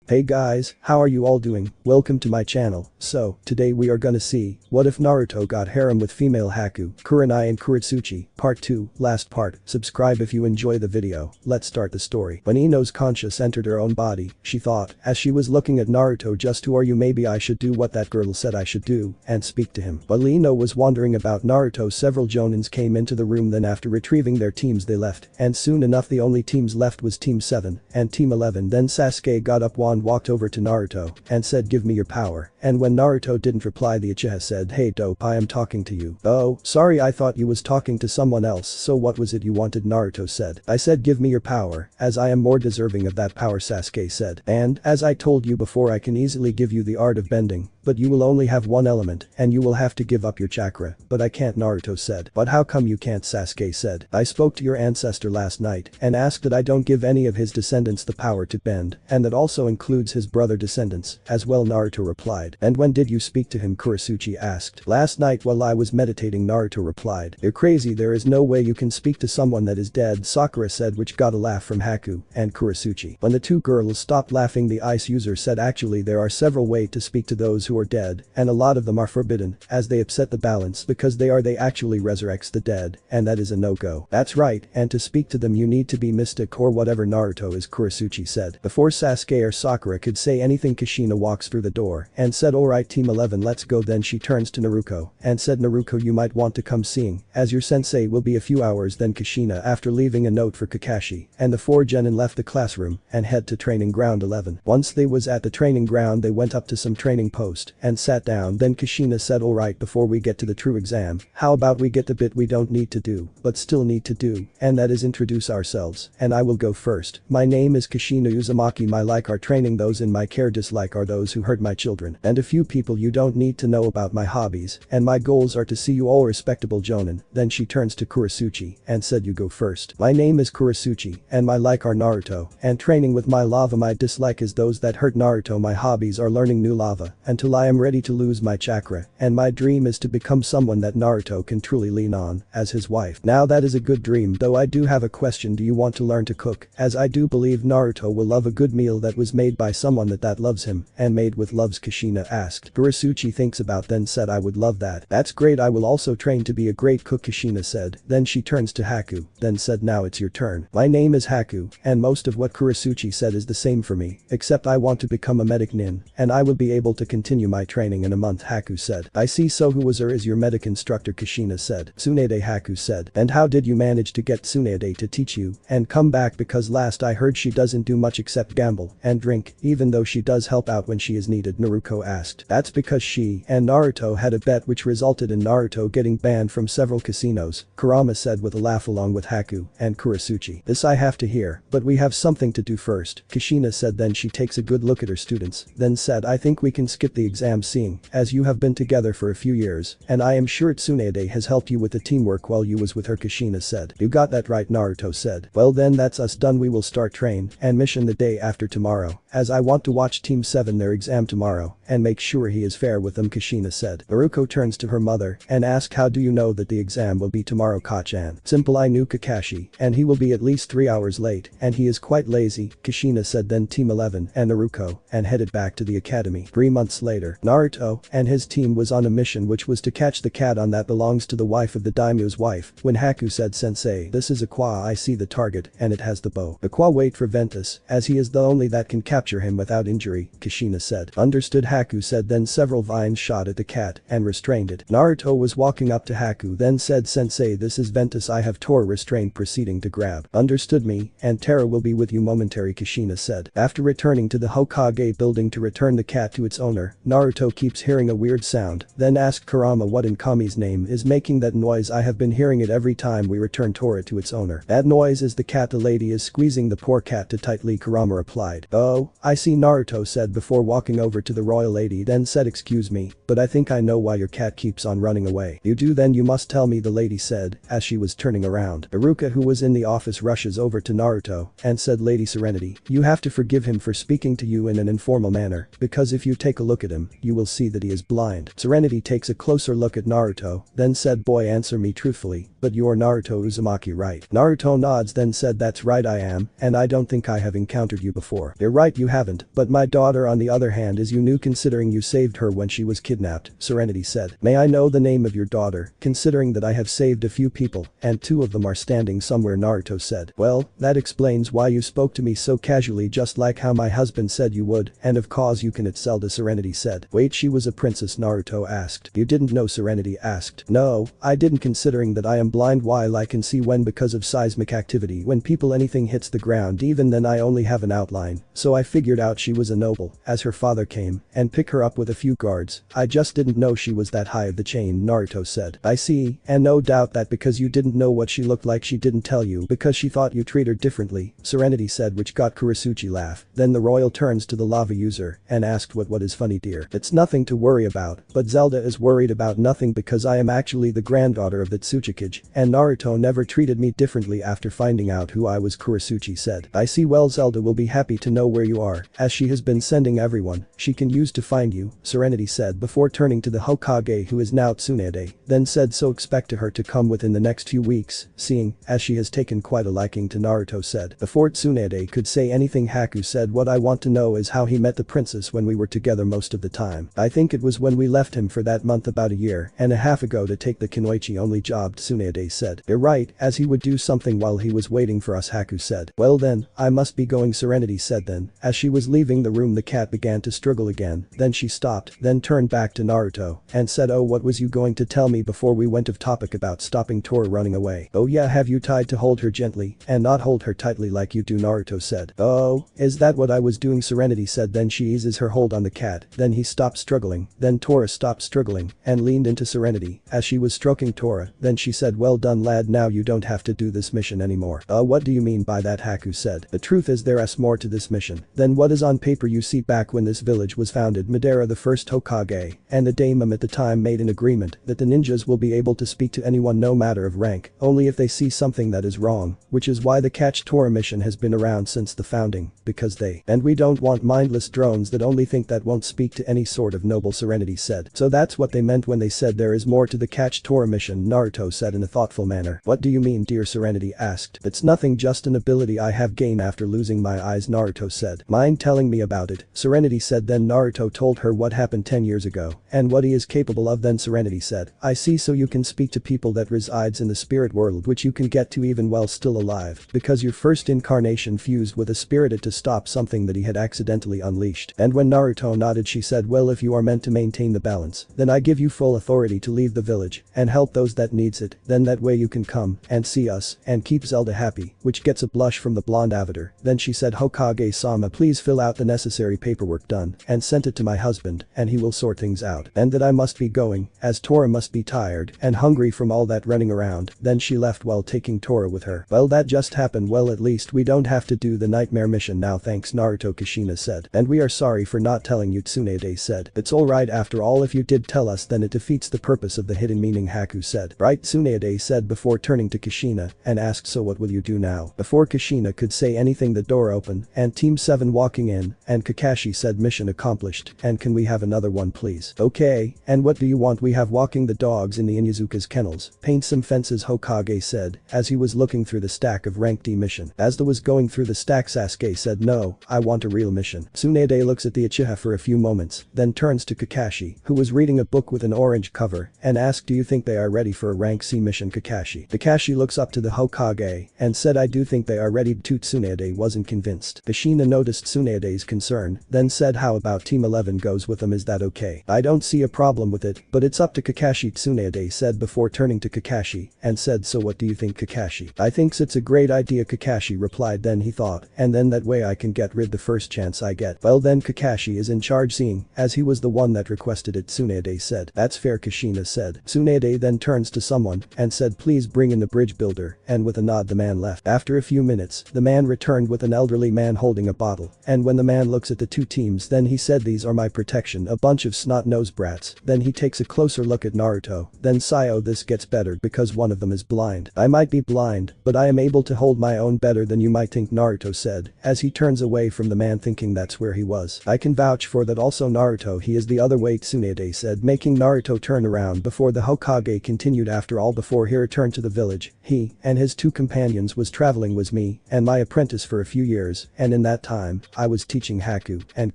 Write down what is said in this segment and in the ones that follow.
Hey guys, how are you all doing? Welcome to my channel. So, today we are gonna see, what if Naruto got harem with female Haku, Kurenai and Kurotsuchi, part 2, last part. Subscribe if you enjoy the video. Let's start the story. When Ino's conscious entered her own body, she thought, as she was looking at Naruto, just who are you, maybe I should do what that girl said I should do, and speak to him. While Ino was wondering about Naruto, several jonins came into the room. Then after retrieving their teams they left, and soon enough the only teams left was Team 7 and Team 11. Then Sasuke got up and walked over to Naruto and said, give me your power. And when Naruto didn't reply, the Uchiha said, hey dope, I am talking to you. Oh, sorry, I thought you was talking to someone else. So what was it you wanted? Naruto said. I said give me your power, as I am more deserving of that power, Sasuke said. And, as I told you before, I can easily give you the art of bending, but you will only have one element, and you will have to give up your chakra. But I can't, Naruto said. But how come you can't? Sasuke said. I spoke to your ancestor last night and asked that I don't give any of his descendants the power to bend, and that also includes his brother descendants as well, Naruto replied. And when did you speak to him? Kurotsuchi asked. Last night while I was meditating, Naruto replied. You're crazy, there is no way you can speak to someone that is dead, Sakura said, which got a laugh from Haku and Kurotsuchi. When the two girls stopped laughing, the ice user said, actually there are several ways to speak to those who are dead, and a lot of them are forbidden, as they upset the balance because they actually resurrects the dead, and that is a no-go. That's right, and to speak to them you need to be mystic or whatever Naruto is, Kurotsuchi said. Before Sasuke or Sakura could say anything, Kushina walks through the door and said, alright Team 11, let's go. Then she turns to Naruto and said, Naruto, you might want to come seeing, as your sensei will be a few hours. Then Kushina, after leaving a note for Kakashi and the 4 genin, left the classroom and head to training ground 11. Once they was at the training ground, they went up to some training post and sat down. Then Kushina said, alright, before we get to the true exam, how about we get the bit we don't need to do but still need to do, and that is introduce ourselves, and I will go first. My name is Kushina Uzumaki. My like are training, those in my care dislike are those who hurt my children, and a few people you don't need to know about. My hobbies and my goals are to see you all respectable jonin. Then she turns to Kurotsuchi and said, you go first. My name is Kurotsuchi and my like are Naruto and training with my lava. My dislike is those that hurt Naruto. My hobbies are learning new lava until I am ready to lose my chakra, and my dream is to become someone that Naruto can truly lean on as his wife. Now that is a good dream, though I do have a question. Do you want to learn to cook? As I do believe Naruto will love a good meal that was made by someone that loves him and made with loves, Kushina asked. Kurotsuchi thinks about then said, I would love that. That's great, I will also train to be a great cook, Kushina said. Then she turns to Haku then said, now it's your turn. My name is Haku and most of what Kurotsuchi said is the same for me, except I want to become a medic nin and I will be able to continue my training in a month, Haku said. I see, so who was her is your medic instructor, Kushina said. Tsunade, Haku said. And how did you manage to get Tsunade to teach you and come back, because last I heard she doesn't do much except gamble and drink, even though she does help out when she is needed, Naruto asked. That's because she and Naruto had a bet which resulted in Naruto getting banned from several casinos, Kurama said with a laugh along with Haku and Kurotsuchi. This I have to hear, but we have something to do first, Kushina said. Then she takes a good look at her students then said, I think we can skip the exam, seeing as you have been together for a few years and I am sure Tsunade has helped you with the teamwork while you was with her, Kushina said. You got that right, Naruto said. Well then that's us done, we will start train and mission the day after tomorrow, as I want to watch Team 7 their exam tomorrow and make sure he is fair with them, Kushina said. Naruto turns to her mother and asks, how do you know that the exam will be tomorrow, Kachan? Simple, I knew Kakashi and he will be at least 3 hours late and he is quite lazy, Kushina said. Then Team 11 and Naruto and headed back to the academy. 3 months later, Naruto and his team was on a mission which was to catch the cat on that belongs to the wife of the daimyo's wife. When Haku said, sensei, this is a Kwa, I see the target and it has the bow. The Kwa wait for Ventus, as he is the only that can capture him without injury, Kushina said. Understood, Haku said. Then several vines shot at the cat and restrained it. Naruto was walking up to Haku then said, sensei, this is Ventus, I have Tora restrained, proceeding to grab. Understood me, and Tara will be with you momentary, Kushina said. After returning to the Hokage building to return the cat to its owner, Naruto keeps hearing a weird sound then asked Kurama, what in Kami's name is making that noise? I have been hearing it every time we return Tora to its owner. That noise is the cat, the lady is squeezing the poor cat too tightly, Kurama replied. Oh, I see, Naruto said before walking over to the royal lady then said, excuse me, but I think I know why your cat keeps on running away. You do? Then you must tell me, the lady said as she was turning around. Iruka, who was in the office, rushes over to Naruto and said, Lady Serenity, you have to forgive him for speaking to you in an informal manner, because if you take a look at him, you will see that he is blind. Serenity takes a closer look at Naruto then said, boy, answer me truthfully, but you're Naruto Uzumaki, right? Naruto nods then said that's right I am, and I don't think I have encountered you before. You're right you haven't, but my daughter on the other hand is you new considering you saved her when she was kidnapped, Serenity said. May I know the name of your daughter, considering that I have saved a few people, and two of them are standing somewhere, Naruto said. Well, that explains why you spoke to me so casually just like how my husband said you would, and of course you can it Zelda, Serenity said. Wait, she was a princess, Naruto asked. You didn't know, Serenity asked. No, I didn't, considering that I am blind while I can see when because of seismic activity when people anything hits the ground, even then I only have an outline, so I figured out she was a noble as her father came and pick her up with a few guards. I just didn't know she was that high of the chain, Naruto said. I see, and no doubt that because you didn't know what she looked like she didn't tell you because she thought you treat her differently, Serenity said, which got Kurotsuchi laugh. Then the royal turns to the lava user and asked what is funny dear. It's nothing to worry about, but Zelda is worried about nothing because I am actually the granddaughter of the Tsuchikage, and Naruto never treated me differently after finding out who I was, Kurotsuchi said. I see, well Zelda will be happy to know where you are, as she has been sending everyone she can use to find you, Serenity said before turning to the Hokage who is now Tsunade, then said so expect her to come within the next few weeks, seeing as she has taken quite a liking to Naruto said. Before Tsunade could say anything, Haku said, what I want to know is how he met the princess when we were together most of the time. I think it was when we left him for that month about a year and a half ago to take the Kunoichi only job, Tsunade said. You're right, as he would do something while he was waiting for us, Haku said. Well then, I must be going, Serenity said. Then, as she was leaving the room the cat began to struggle again, then she stopped, then turned back to Naruto and said, oh, what was you going to tell me before we went off topic about stopping Tora running away? Oh yeah, have you tried to hold her gently and not hold her tightly like you do, Naruto said. Oh, is that what I was doing, Serenity said. Then she eases her hold on the cat, then he stopped struggling, then Tora stopped struggling and leaned into Serenity as she was stroking Tora, then she said, well done lad, now you don't have to do this mission anymore. What do you mean by that, Haku said. The truth is there's more to this mission than what is on paper. You see, back when this village was founded, Madara the first Hokage and the daimon at the time made an agreement that the ninjas will be able to speak to anyone no matter of rank, only if they see something that is wrong, which is why the Catch Tora mission has been around since the founding, because and we don't want mindless drones that only think that won't speak to any sort of noble, Serenity said. So that's what they meant when they said there is more to the Catch Tora mission, Naruto said in a thoughtful manner. What do you mean, dear, Serenity asked. It's nothing, just an ability I have gained after losing my eyes, Naruto said. Mind telling me about it, Serenity said. Then Naruto told her what happened 10 years ago and what he is capable of. Then Serenity said, I see, so you can speak to people that resides in the spirit world, which you can get to even while still alive because your first incarnation fused with a spirited to stop something that he had accidentally unleashed. And when Naruto nodded, she said, well, if you are meant to maintain the balance, then I give you full authority to leave the village and help those that needs it, then that way you can come and see us and keep Zelda happy, which gets a blush from the blonde avatar. Then she said, Hokage-sama, please fill out the necessary paperwork done and send it to my husband and he will sort things out. And that I must be going, as Tora must be tired and hungry from all that running around. Then she left while taking Tora with her. Well, that just happened. Well, at least we don't have to do the nightmare mission now, thanks, Naruto, Kushina said. And we are sorry for not telling you, Tsunade said. It's alright, after all, if you did tell us then it defeats the purpose of the hidden meaning, Haku said. Right, Tsunade said before turning to Kushina and asked, so what will you do now? Before Kushina could say anything, the door opened and Team 7 walking in and Kakashi said, mission accomplished, and can we have another one please? Okay, and what do you want? We have walking the dogs in the Inyazuka's kennels, paint some fences, Hokage said as he was looking through the stack of rank D mission. As the was going through the stack, Sasuke said, no, I want a real mission. Tsunade looks at the Uchiha for a few moments, then turns to Kakashi, who was reading a book with an orange cover, and asked, do you think they are ready for a rank C mission, Kakashi? Kakashi looks up to the Hokage and said, I do think they are ready too. Tsunade wasn't convinced. Kushina noticed Tsunade's concern, then said, how about Team 11 goes with them, is that okay? I don't see a problem with it, but it's up to Kakashi, Tsunade said before turning to Kakashi and said, so what do you think, Kakashi? I thinks it's a great idea, Kakashi replied. Then he thought, and then that way I can get rid the first chance I get. Well then Kakashi is in charge, seeing as he was the one that requested it, Tsunade said. That's fair, Kushina said. Tsunade then turns to someone and said, please bring in the bridge builder, and with a nod the man left. After a few minutes, the man returned with an elderly man holding a bottle, and when the man looks at the two teams, then he said, these are my protection, a bunch of snot-nosed brats. Then he takes a closer look at Naruto, then Sayo, this gets better because one of them is blind. I might be blind, but I am able to hold my own better than you might think, Naruto said as he turns away from the man, thinking that's where he was. I can vouch for that also, Naruto, he is the other way, Tsunade said, making Naruto turn around before the Hokage continued, after all the before he returned to the village, he and his two companions was traveling with me and my apprentice for a few years, and in that time, I was teaching Haku and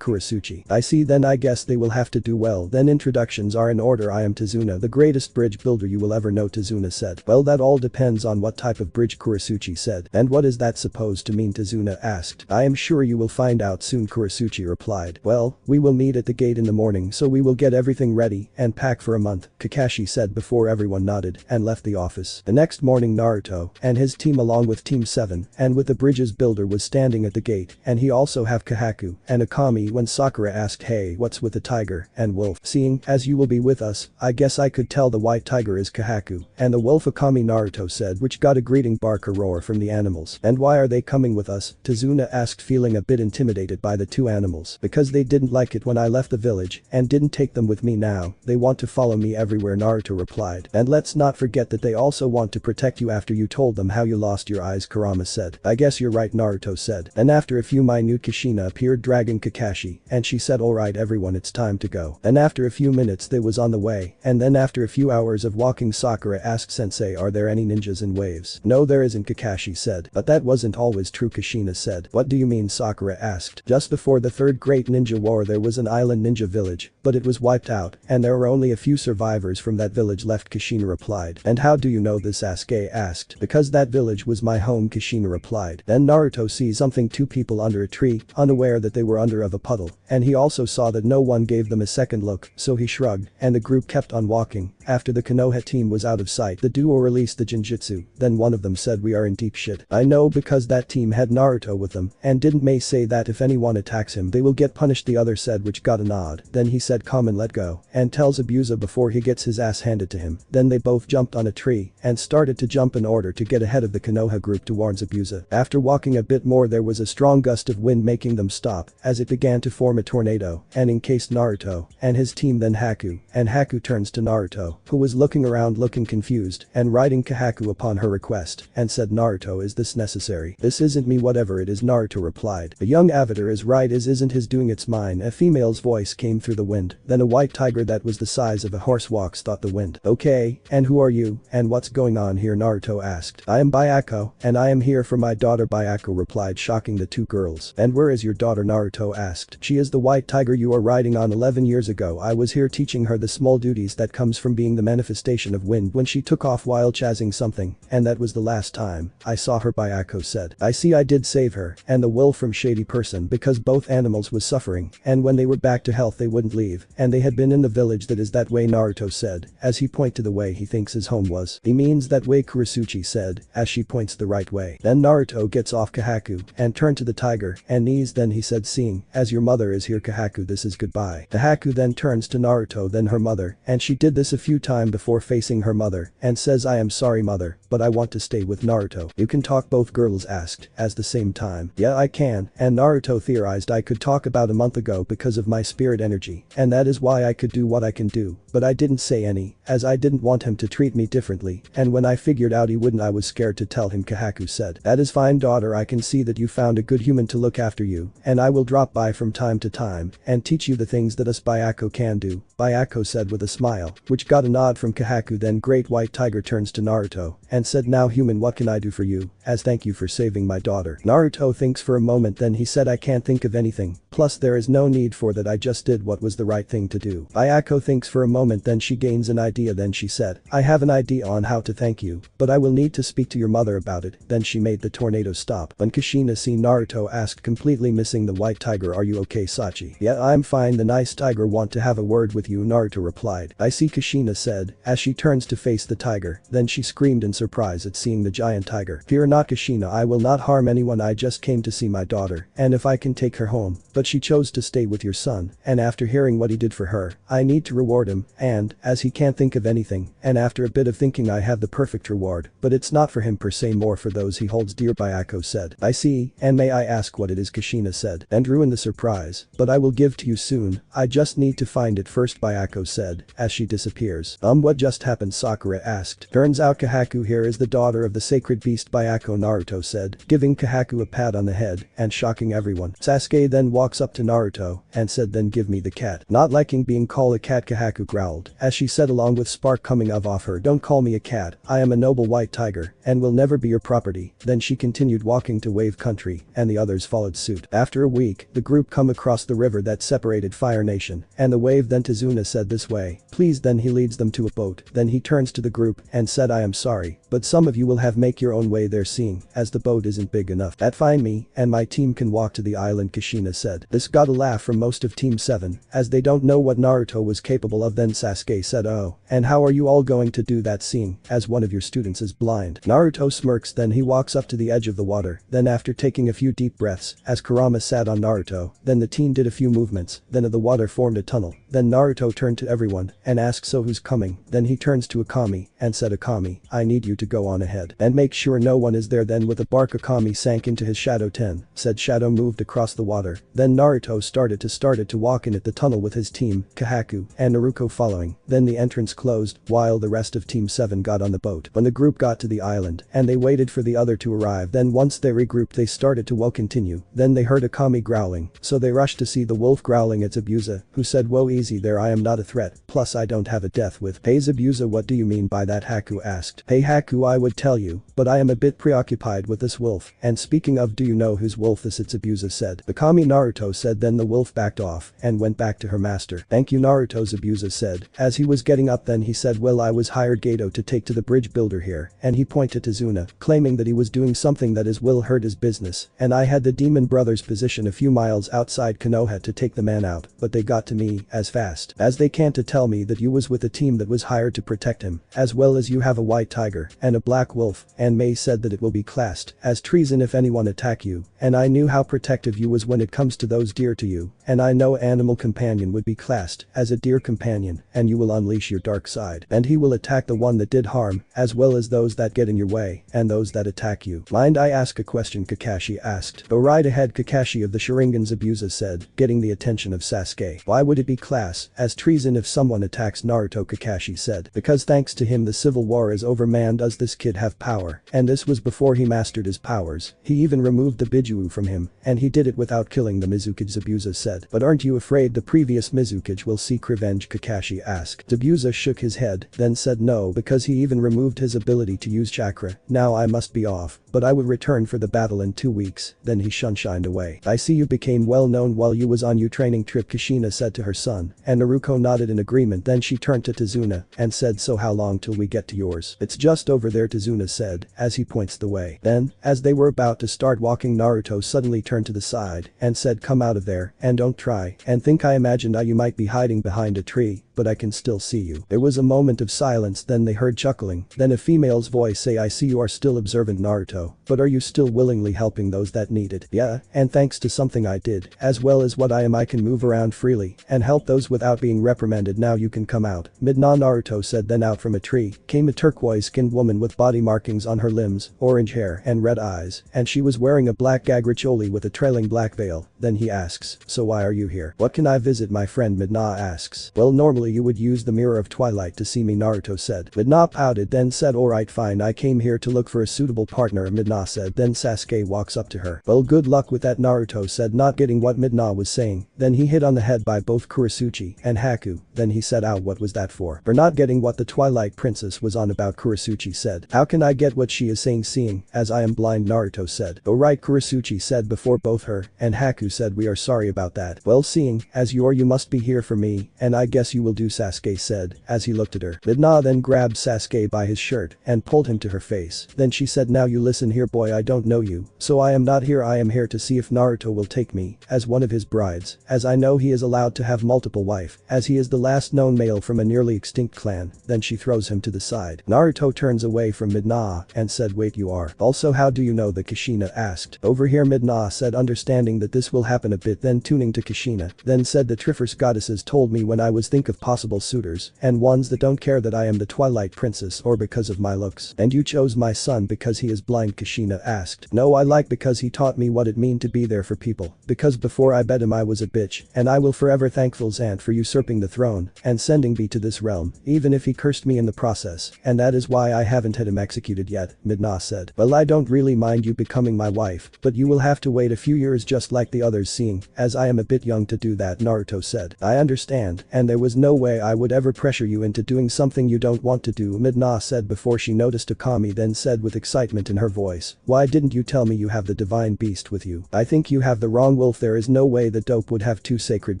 Kurotsuchi. I see, then I guess they will have to do well. Then introductions are in order. I am Tazuna, the greatest bridge builder you will ever know, Tazuna said. Well, that all depends on what type of bridge, Kurotsuchi said. And what is that supposed to mean, Tazuna asked. I am sure you will find out soon, Kurotsuchi replied. Well, we will meet at the gate in the morning, so we will get everything ready and pack for a month, Kakashi said before everyone nodded and left the office. The next morning, Naruto and his team along with Team 7 and with the bridge's builder was standing at the gate, and he also have Kahaku and Akami when Sakura asked, hey, what's with the tiger and wolf? Seeing as you will be with us, I guess I could tell the white tiger is Kahaku and the wolf Akami, Naruto said, which got a greeting bark or roar from the animals. And why are they coming with us? Tazuna asked, feeling a bit intimidated by the two animals. Because they didn't like it when I left the village and didn't take them with me. Now they want to follow me everywhere, Naruto replied. And let's not forget that they also want to protect you after you told them how you lost your eyes, Kurama said. I guess you're right, Naruto said. And after a few minute, Kushina appeared dragging Kakashi, and she said, alright everyone, it's time to go. And after a few minutes they was on the way, and then after a few hours of walking, Sakura asked Sensei, are there any ninjas in waves? No, there isn't, Kakashi said. But that wasn't always true, Kushina said. What do you mean, Sakura asked. Just before the third great ninja war there was an island ninja village, but it was wiped out, and there were only a few survivors from that village left, Kushina replied. And how do you know this, Sasuke asked. Because that village was my home, Kushina replied. Then Naruto sees something, two people under a tree, unaware that they were under of a puddle, and he also saw that no one gave them a second look, so he shrugged, and the group kept on walking. After the Konoha team was out of sight, the duo released the Jinjutsu, then one of them said, we are in deep shit. I know, because that team had Naruto with them, and didn't May say that if anyone attacks him they will get punished, the other said, which got a nod. Then he said, come and let go, and tells Abusa before he gets his ass handed to him. Then they both jumped on a tree and started to jump in order to get ahead of the Konoha group towards Abusa. After walking a bit more there was a strong gust of wind making them stop as it began to form a tornado and encased Naruto and his team. Then Haku, and Haku turns to Naruto, who was looking around looking confused and riding Kahaku upon her request, and said, Naruto, is this necessary? This isn't me, whatever it is, Naruto replied. The young avatar is right, isn't his doing, it's mine. A female's voice came through the wind. Then a white tiger that was the size of a horse walks, thought the wind. Okay, and who are you and what's going on here, Naruto asked. I am Bayako and I am here for my daughter, Bayako replied, shocking the two girls. And where is your daughter, Naruto asked. She is the white tiger you are riding on. 11 years ago I was here teaching her the small duties that comes from being the manifestation of wind when she took off while chasing something, and that was the last time I saw her, Bayako said. I see, I did save her and the wolf from Shady Person because both animals was suffering, and when they were back to health they wouldn't leave, and they had been in the village. That is that way, Naruto said, as he pointed to the way he thinks his home was. He means that way, Kurotsuchi said, as she points the right way. Then Naruto gets off Kahaku and turned to the tiger and knees. Then he said, seeing as your mother is here, Kahaku, this is goodbye. Kahaku then turns to Naruto, then her mother, and she did this a few times before facing her mother and says, I am sorry mother, but I want to stay with Naruto. You can talk, both girls asked at the same time. Yeah, I can, and Naruto theorized, I could talk about a month ago because of my spirit energy, and that is why I could do what I can do, but I didn't say any, as I didn't want him to treat me differently, and when I figured out he wouldn't I was scared to tell him, Kahaku said. That is fine, daughter, I can see that you found a good human to look after you, and I will drop by from time to time and teach you the things that us Bayako can do, Bayako said with a smile, which got a nod from Kahaku. Then Great White Tiger turns to Naruto and said, now human, what can I do for you, as thank you for saving my daughter? Naruto thinks for a moment, then he said, I can't think of anything, plus there is no need for that, I just did what was the right thing to do. Bayako thinks for a moment, then she gains an idea, then she said, I have an idea on how to thank you, but I will need to speak to your mother about it. Then she made the tornado stop. When Kushina see Naruto asked, completely missing the white tiger, are you okay, Sachi? Yeah, I'm fine, the nice tiger want to have a word with you, Naruto replied. I see, Kushina said, as she turns to face the tiger. Then she screamed in surprise at seeing the giant tiger. Fear not, Kushina, I will not harm anyone, I just came to see my daughter, and if I can take her home, but she chose to stay with your son, and after hearing what he did for her, I need to reward him, and, as he can't think of anything, and after a bit of thinking, I have the perfect reward, but it's not for him per se, more for those he holds dear, Bayako said. I see, and may I ask what it is, Kushina said, and ruin the surprise, but I will give to you soon, I just need to find it first, Bayako said, as she disappears. What just happened, Sakura asked. Turns out Kahaku here is the daughter of the sacred beast, Bayako, Naruto said, giving Kahaku a pat on the head and shocking everyone. Sasuke then walks walks up to Naruto and said then give me the cat. Not liking being called a cat, Haku growled as she said along with spark coming off her, don't call me a cat, I am a noble white tiger and will never be your property. Then she continued walking to Wave Country and the others followed suit. After a week, the group come across the river that separated Fire Nation and the wave then Tazuna said this way, please, then he leads them to a boat. Then he turns to the group and said I am sorry, but some of you will have make your own way there seeing as the boat isn't big enough. That fine, me and my team can walk to the island, Kushina said. This got a laugh from most of Team 7 as they don't know what Naruto was capable of. Then Sasuke said oh, and how are you all going to do that seeing as one of your students is blind? Naruto smirks, then he walks up to the edge of the water, then after taking a few deep breaths as Kurama sat on Naruto, then the teen did a few movements, then of the water formed a tunnel. Then Naruto turned to everyone and asked so who's coming? Then he turns to Akami and said Akami, I need you to go on ahead and make sure no one is there. Then with a bark Akami sank into his shadow. 10 said shadow moved across the water. Then Naruto started to walk in at the tunnel with his team, Kahaku and Naruto following. Then the entrance closed while the rest of Team 7 got on the boat. When the group got to the island and they waited for the other to arrive, then once they regrouped they started to continue. Then they heard Akami growling, so they rushed to see the wolf growling at Zabuza, who said whoa easy there, I am not a threat, plus I don't have a death with. Hey Zabuza, what do you mean by that? Haku asked. Hey Haku, I would tell you, but I am a bit preoccupied with this wolf, and speaking of, do you know whose wolf this is? Zabuza said. Akami, Naruto said. Then the wolf backed off and went back to her master. Thank you Naruto, Zabuza said. As he was getting up then he said well I was hired Gato to take to the bridge builder here, and he pointed to Zuna, claiming that he was doing something that is will hurt his business, and I had the demon brothers position a few miles outside Konoha to take the man out, but they got to me as fast as they can to tell me that you was with a team that was hired to protect him, as well as you have a white tiger and a black wolf, and May said that it will be classed as treason if anyone attack you, and I knew how protective you was when it comes to those dear to you, and I know animal companion would be classed as a dear companion, and you will unleash your dark side, and he will attack the one that did harm, as well as those that get in your way, and those that attack you. Mind I ask a question? Kakashi asked. Go right ahead Kakashi of the Sharingan, Zabuza said, getting the attention of Sasuke. Why would it be class as treason if someone attacks Naruto? Kakashi said. Because thanks to him the civil war is over. Man, does this kid have power, and this was before he mastered his powers. He even removed the Biju from him, and he did it without killing the Mizukage, Zabuza said. But aren't you afraid the previous Mizukage will seek revenge? Kakashi asked. Zabuza shook his head, then said no, because he even removed his ability to use chakra. Now I must be off, but I will return for the battle in 2 weeks. Then he shined away. I see you became well known while you was on your training trip, Kushina said to her son, and Naruto nodded in agreement. Then she turned to Tazuna and said so how long till we get to yours? It's just over there, Tazuna said as he points the way. Then, as they were about to start walking, Naruto suddenly turned to the side and said come out of there and don't try and think I imagined you might be hiding behind a tree, but I can still see you. There was a moment of silence, then they heard chuckling, then a female's voice say I see you are still observant Naruto, but are you still willingly helping those that need it? Yeah, and thanks to something I did, as well as what I am, I can move around freely and help those without being reprimanded. Now you can come out. Midna, Naruto said. Then out from a tree came a turquoise-skinned woman with body markings on her limbs, orange hair and red eyes, and she was wearing a black gagracholi with a trailing black veil. Then he asks, so why are you here? What can I visit? My friend Midna asks. Well, normally you would use the mirror of twilight to see me, Naruto said. Midna pouted, then said alright fine, I came here to look for a suitable partner, Midna said. Then Sasuke walks up to her. Well, good luck with that, Naruto said, not getting what Midna was saying. Then he hit on the head by both Kurotsuchi and Haku. Then he said out what was that for not getting what the Twilight Princess was on about, Kurotsuchi said. How can I get what she is saying seeing as I am blind, Naruto said. Oh right, Kurotsuchi said before both her and Haku said we are sorry about that. Well, seeing as you must be here for me, and I guess you will do, Sasuke said as he looked at her. Midna then grabbed Sasuke by his shirt and pulled him to her face. Then she said now you listen here boy, I don't know you, so I am not here. I am here to see if Naruto will take me as one of his brides, as I know he is allowed to have multiple wife, as he is the last known male from a nearly extinct clan. Then she throws him to the side. Naruto turns away from Midna and said wait, you are also how do you know that? Kushina asked. Over here, Midna said, understanding that this will happen a bit, then tuning to Kushina, then said the Triforce goddesses told me when I was think of possible suitors and ones that don't care that I am the Twilight Princess or because of my looks, and you chose my son because he is blind. blind Kushina asked. No, I like because he taught me what it mean to be there for people. Because before I bet him I was a bitch, and I will forever thankful Zant for usurping the throne and sending me to this realm, even if he cursed me in the process, and that is why I haven't had him executed yet, Midna said. Well, I don't really mind you becoming my wife, but you will have to wait a few years just like the others, seeing as I am a bit young to do that, Naruto said. I understand, and there was no way I would ever pressure you into doing something you don't want to do, Midna said before she noticed Akami, then said with excitement in her voice. Why didn't you tell me you have the divine beast with you? I think you have the wrong wolf, there is no way the dope would have two sacred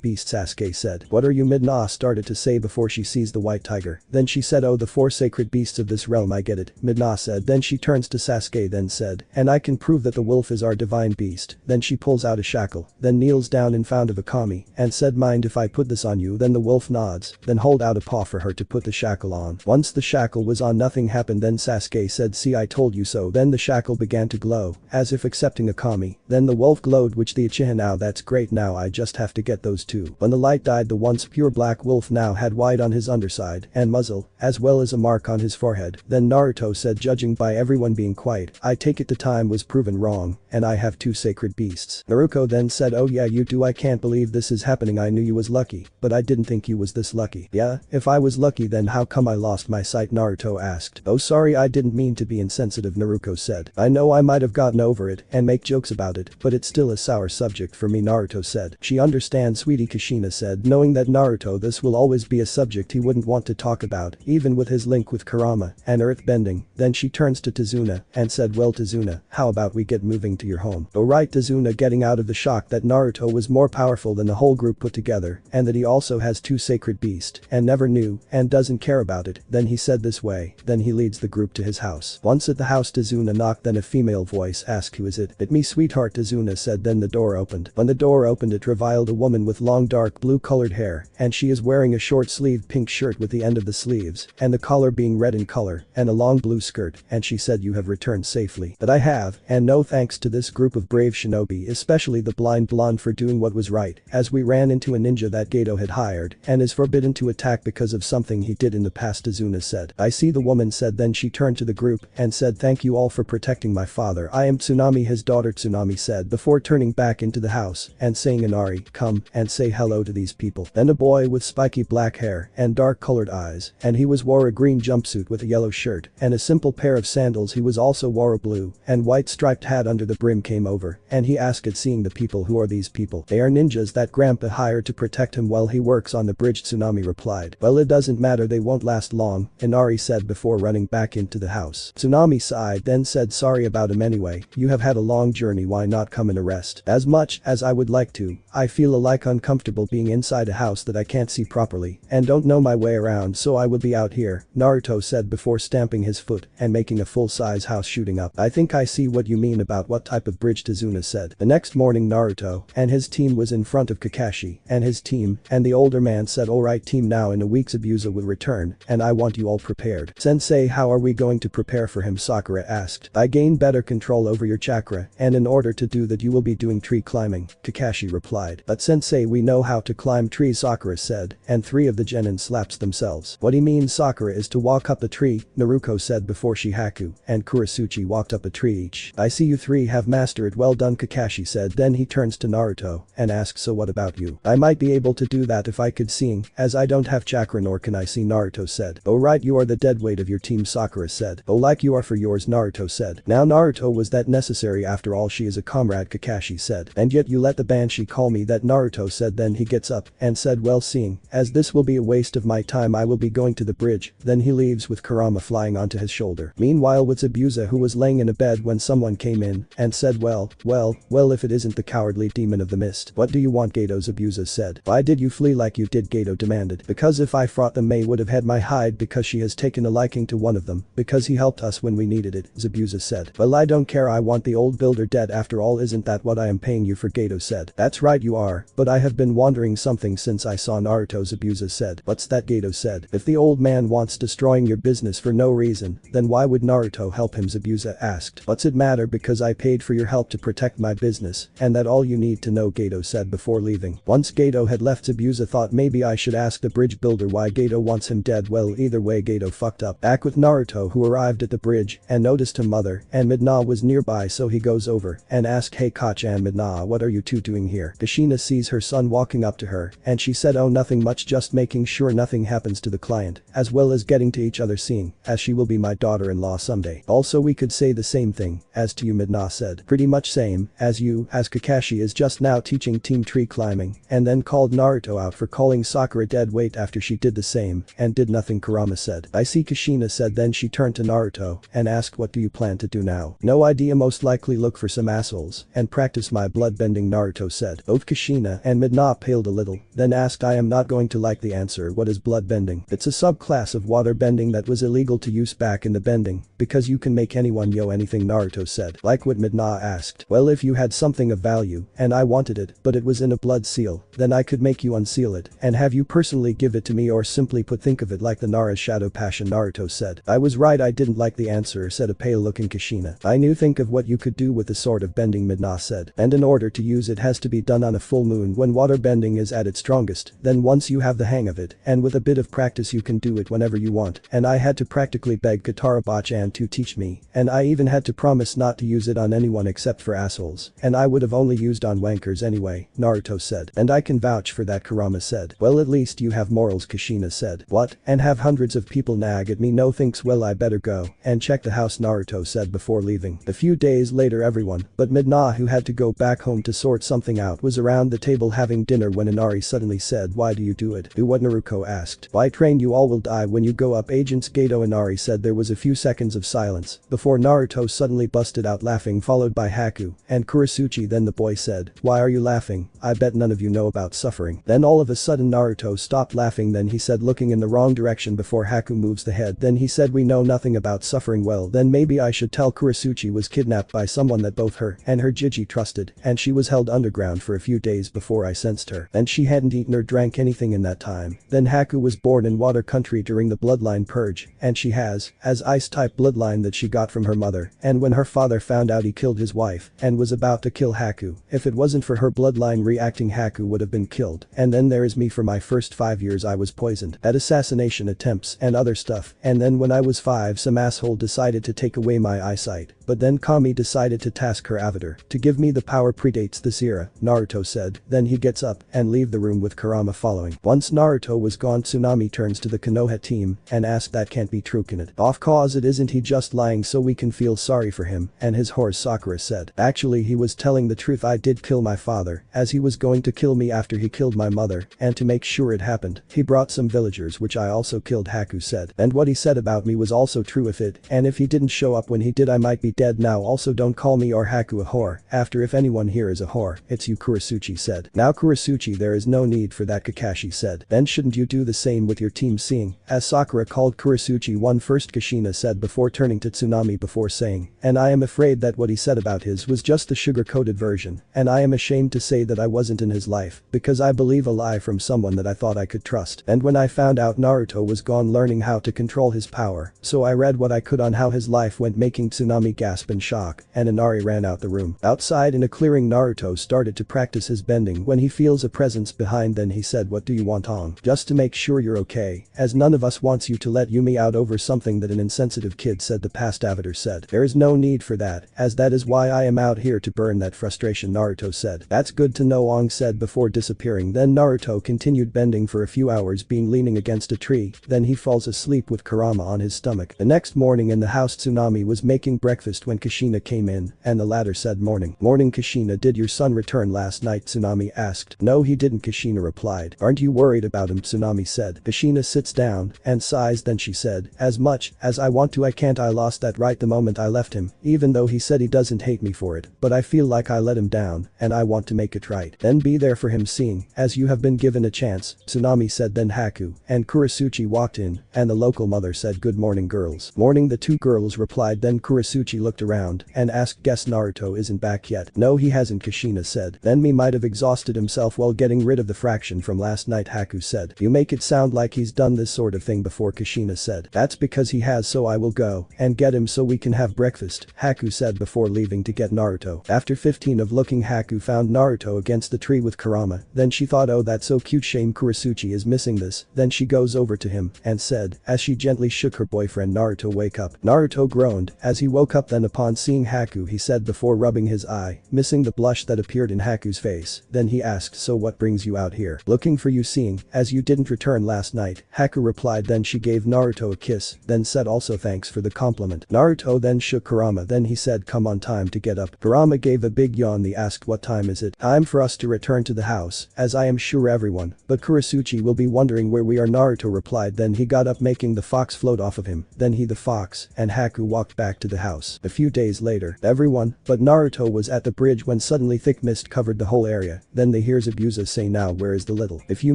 beasts, Sasuke said. What are you? Midna started to say before she sees the white tiger. Then she said, oh, the four sacred beasts of this realm, I get it, Midna said. Then she turns to Sasuke then said, and I can prove that the wolf is our divine beast. Then she pulls out a shackle, then kneels down in front of Akami, and said, mind if I put this on you? Then the wolf nods, then hold out a paw for her to put the shackle on. Once the shackle was on, nothing happened. Then Sasuke said, see, I told you so. Then the shackle began to glow, as if accepting Akami. Then the wolf glowed, which the Uchiha, now that's great, now I just have to get those two. When the light died, the once pure black wolf now had white on his underside and muzzle, as well as a mark on his forehead. Then Naruto said, judging by everyone being quiet, I take it the time was proven wrong, and I have two sacred beasts. Naruto then said, oh yeah, you do, I can't believe this is happening. I knew you was lucky, but I didn't think you was this lucky. Yeah, if I was lucky then how come I lost my sight, Naruto asked. Oh sorry, I didn't mean to be insensitive, Naruto said. I know I might have gotten over it and make jokes about it, but it's still a sour subject for me, Naruto said. She understands, sweetie, Kushina said, knowing that Naruto this will always be a subject he wouldn't want to talk about, even with his link with Kurama and earthbending. Then she turns to Tazuna and said, well Tazuna, how about we get moving to your home? Oh right, Tazuna, getting out of the shock that Naruto was more powerful than the whole group put together and that he also has two sacred beasts and never knew and doesn't care about it. Then he said this way, then he leads the group to his house. Once at the house, Tazuna knocked, then a female voice asked, who is it? It me, sweetheart, Tazuna said. Then the door opened. When the door opened, it revealed a woman with long dark blue colored hair, and she is wearing a short sleeved pink shirt with the end of the sleeves and the collar being red in color and a long blue skirt, and she said, you have returned safely. That I have, and no thanks to this group of brave shinobi, especially the blind blonde, for doing what was right, as we ran into a ninja that Gato had hired and is forbidden to attack because of something he did in the past, Tazuna said. I see, the woman said. Then she turned to the group and said, thank you all for protecting my father. I am Tsunami, his daughter, Tsunami said before turning back into the house and saying, Inari, come and say hello to these people. Then a boy with spiky black hair and dark colored eyes, and he wore a green jumpsuit with a yellow shirt and a simple pair of sandals. He was also wore a blue and white striped hat under the brim, came over and he asked, at seeing the people, who are these people? They are ninjas that Grandpa hired to protect him while he works on the bridge, Tsunami replied. Well, it doesn't matter, they won't last long, Inari said before running back into the house. Tsunami sighed, then said, sorry about him anyway, you have had a long journey, why not come and rest? As much as I would like to, I feel like uncomfortable being inside a house that I can't see properly and don't know my way around, so I will be out here, Naruto said before stamping his foot and making a full-size house shooting up. I think I see what you mean about what type of bridge, Tazuna said. The next morning, Naruto and his team was in front of Kakashi and his team, and the older man said, alright team, now in a week's Abusa will return and I want you all prepared. Sensei, how are we going to prepare for him? Sakura asked. I gain better control over your chakra, and in order to do that you will be doing tree climbing, Kakashi replied. But sensei, we know how to climb trees, Sakura said, and three of the genin slaps themselves. What he means, Sakura, is to walk up a tree, Naruto said before Haku and Kurotsuchi walked up a tree each. I see you three have mastered it, well done, Kakashi said. Then he turns to Naruto and asks, so what about you? I might be able to do that if I could, seeing as I don't have chakra nor can I see, Naruto said. Oh right, you are the dead weight of your team, Sakura said. Oh like you are for yours, Naruto said. Now Naruto, was that necessary? After all she is a comrade, Kakashi said. And yet you let the Banshee call me that, Naruto said. Then he gets up and said, well, seeing as this will be a waste of my time, I will be going to the bridge. Then he leaves with Kurama flying onto his shoulder. Meanwhile, with Zabuza, who was laying in a bed when someone came in and said, well, if it isn't the cowardly demon of the mist. What do you want, Gato? Zabuza said. Why did you flee like you did? Gato demanded. Because if I fought them, May would have had my hide, because she has taken a liking to one of them, because he helped us when we needed it, Zabuza said. Well, I don't care, I want the old builder dead after all, isn't that what I am paying you for? Gato said. That's right, you are, but I have been wondering something since I saw Naruto, Zabuza said. What's that? Gato said. If the old man wants destroying your business for no reason, then why would Naruto help him? Zabuza asked. What's it matter, because I paid for your help to protect my business, and that all you need to know, Gato said before leaving. Once Gato had left, Zabuza thought maybe I should ask the bridge builder why Gato wants him dead. Well, either way, Gato fucked up. Back with Naruto, who arrived at the bridge and noticed him mother and Midna was nearby so he goes over and asked hey Koch and Midna what are you two doing here? Kushina sees her son walking up to her and she said oh nothing much just making sure nothing happens to the client as well as getting to each other seeing as she will be my daughter-in-law someday. Also we could say the same thing as to you Midna said. Pretty much same as you as Kakashi is just now teaching team tree climbing and then called Naruto out for calling Sakura dead weight after she did the same and did nothing Kurama said. I see Kushina said then she turned to Naruto and asked what do you plan to do now? No idea most likely look for some assholes and practice my bloodbending Naruto said. Both Kushina and Midna paled a little then asked I am not going to like the answer what is bloodbending? It's a subclass of water bending that was illegal to use back in the bending because you can make anyone yo anything Naruto said. Like what Midna asked. Well if you had something of value and I wanted it but it was in a blood seal then I could make you unseal it and have you personally give it to me or simply put think of it like the Nara's shadow passion Naruto said. I was right I didn't like the answer said a pale looking Kushina. I knew think of what you could do with the sort of bending Midna said. And in order to use it has to be done on a full moon when water bending is at its strongest then once you have the hang of it and with a bit of practice you can do it whenever you want and I had to practically beg Katara-bachan to teach me and I even had to promise not to use it on anyone except for assholes and I would have only used on wankers anyway Naruto said. And I can vouch for that Kurama said. Well at least you have morals Kushina said. What? And have hundreds of people nag at me no thinks well I better go and check the house Naruto said before leaving. A few days later everyone but Midna who had to go back home to sort something out was around the table having dinner when Inari suddenly said why do you do it? Do what Naruto asked. Why train you all will die when you go up agents Gato Inari said there was a few seconds of silence before Naruto suddenly busted out laughing followed by Haku and Kurotsuchi then the boy said why are you laughing? I bet none of you know about suffering. Then all of a sudden Naruto stopped laughing then he said looking in the wrong direction before Haku moves the head then he said we know nothing about suffering well then maybe I should tell Kurotsuchi was kidnapped by someone that both her and her Jiji trusted and she was held underground for a few days before I sensed her and she hadn't eaten or drank anything in that time. Then Haku was born in water country during the bloodline purge and she has as ice type bloodline that she got from her mother and when her father found out he killed his wife and was about to kill Haku if it wasn't for her bloodline reacting Haku would have been killed and then there is me for my first 5 years I was poisoned at assassination attempts and other stuff and then when I was 5 some asshole decided to take away my eyesight but then Kami decided to task her avatar to give me the power predates this era Naruto said then he gets up and leave the room with Kurama following. Once Naruto was gone Tsunami turns to the Konoha team and asked that can't be true can it? Off cause it isn't he just lying so we can feel sorry for him and his horse Sakura said. Actually he was telling the truth I did kill my father as he was going to kill me after he killed my mother and to make sure it happened he brought some villagers which I also killed Haku said. And what he said about me was also true if it and if he didn't show up when he did I might be dead now also don't call me or Haku a whore after if anyone here is a whore it's you Kurotsuchi said. Now Kurotsuchi there is no need for that Kakashi said. Then shouldn't you do the same with your team seeing as Sakura called Kurotsuchi one first Kushina said before turning to Tsunami before saying and I am afraid that what he said about his was just the sugar-coated version and I am ashamed to say that I wasn't in his life because I believe a lie from someone that I thought I could trust and when I found out Naruto was gone learning how to control his power so I read what I could on how his life went making Tsunami gasp in shock and Inari ran out the room. Outside in a clearing Naruto started to practice his bending when he feels a presence behind then he said what do you want on? Just to make sure you're okay as none of us wants you to let Yumi out over something that an insensitive kid said the past avatar said. There is no need for that as that is why I am out here to burn that frustration Naruto said. That's good to know Ong said before disappearing then Naruto continued bending for a few hours being leaning against a tree then he falls asleep with Kurama on his stomach. The next morning in the house Tsunami was making breakfast when Kushina came in and the latter said morning. Morning Kushina did your son return last night Tsunami asked. No he didn't Kushina replied. Aren't you worried about him Tsunami said. Kushina sits down and sighs then she said as much as I want to I can't I lost that right the moment I left him even though he said he doesn't hate me for it but I feel like I let him down and I want to make it right. Then be there for him seeing as you have been given a chance Tsunami said then Haku and Kurotsuchi walked in and the local mother said good morning girls. Morning the two girls replied then Kurotsuchi looked around and asked guess Naruto isn't back yet. No he hasn't Kushina said. Then me might have exhausted himself while getting rid of the fraction from last night Haku said. You make it sound like he's done this sort of thing before Kushina said. That's because he has so I will go and get him so we can have breakfast Haku said before leaving to get Naruto. After 15 of looking Haku found Naruto against the tree with Kurama then she thought oh that's so cute shame Kurotsuchi is missing this then she goes over to him and said as she gently shook her boyfriend Naruto wake up. Naruto groaned ground as he woke up. Then upon seeing Haku he said before rubbing his eye, missing the blush that appeared in Haku's face. Then he asked, so what brings you out here? Looking for you, seeing as you didn't return last night, Haku replied. Then she gave Naruto a kiss, then said also thanks for the compliment. Naruto then shook Kurama. Then he said, come on, time to get up. Kurama gave a big yawn. He asked, what time is it? Time for us to return to the house, as I am sure everyone but Kurotsuchi will be wondering where we are, Naruto replied. Then he got up, making the fox float off of him. Then he, the fox, and Haku walked back to the house. A few days later, everyone but Naruto was at the bridge when suddenly thick mist covered the whole area. Then they hears Abusa say, now where is the little? If you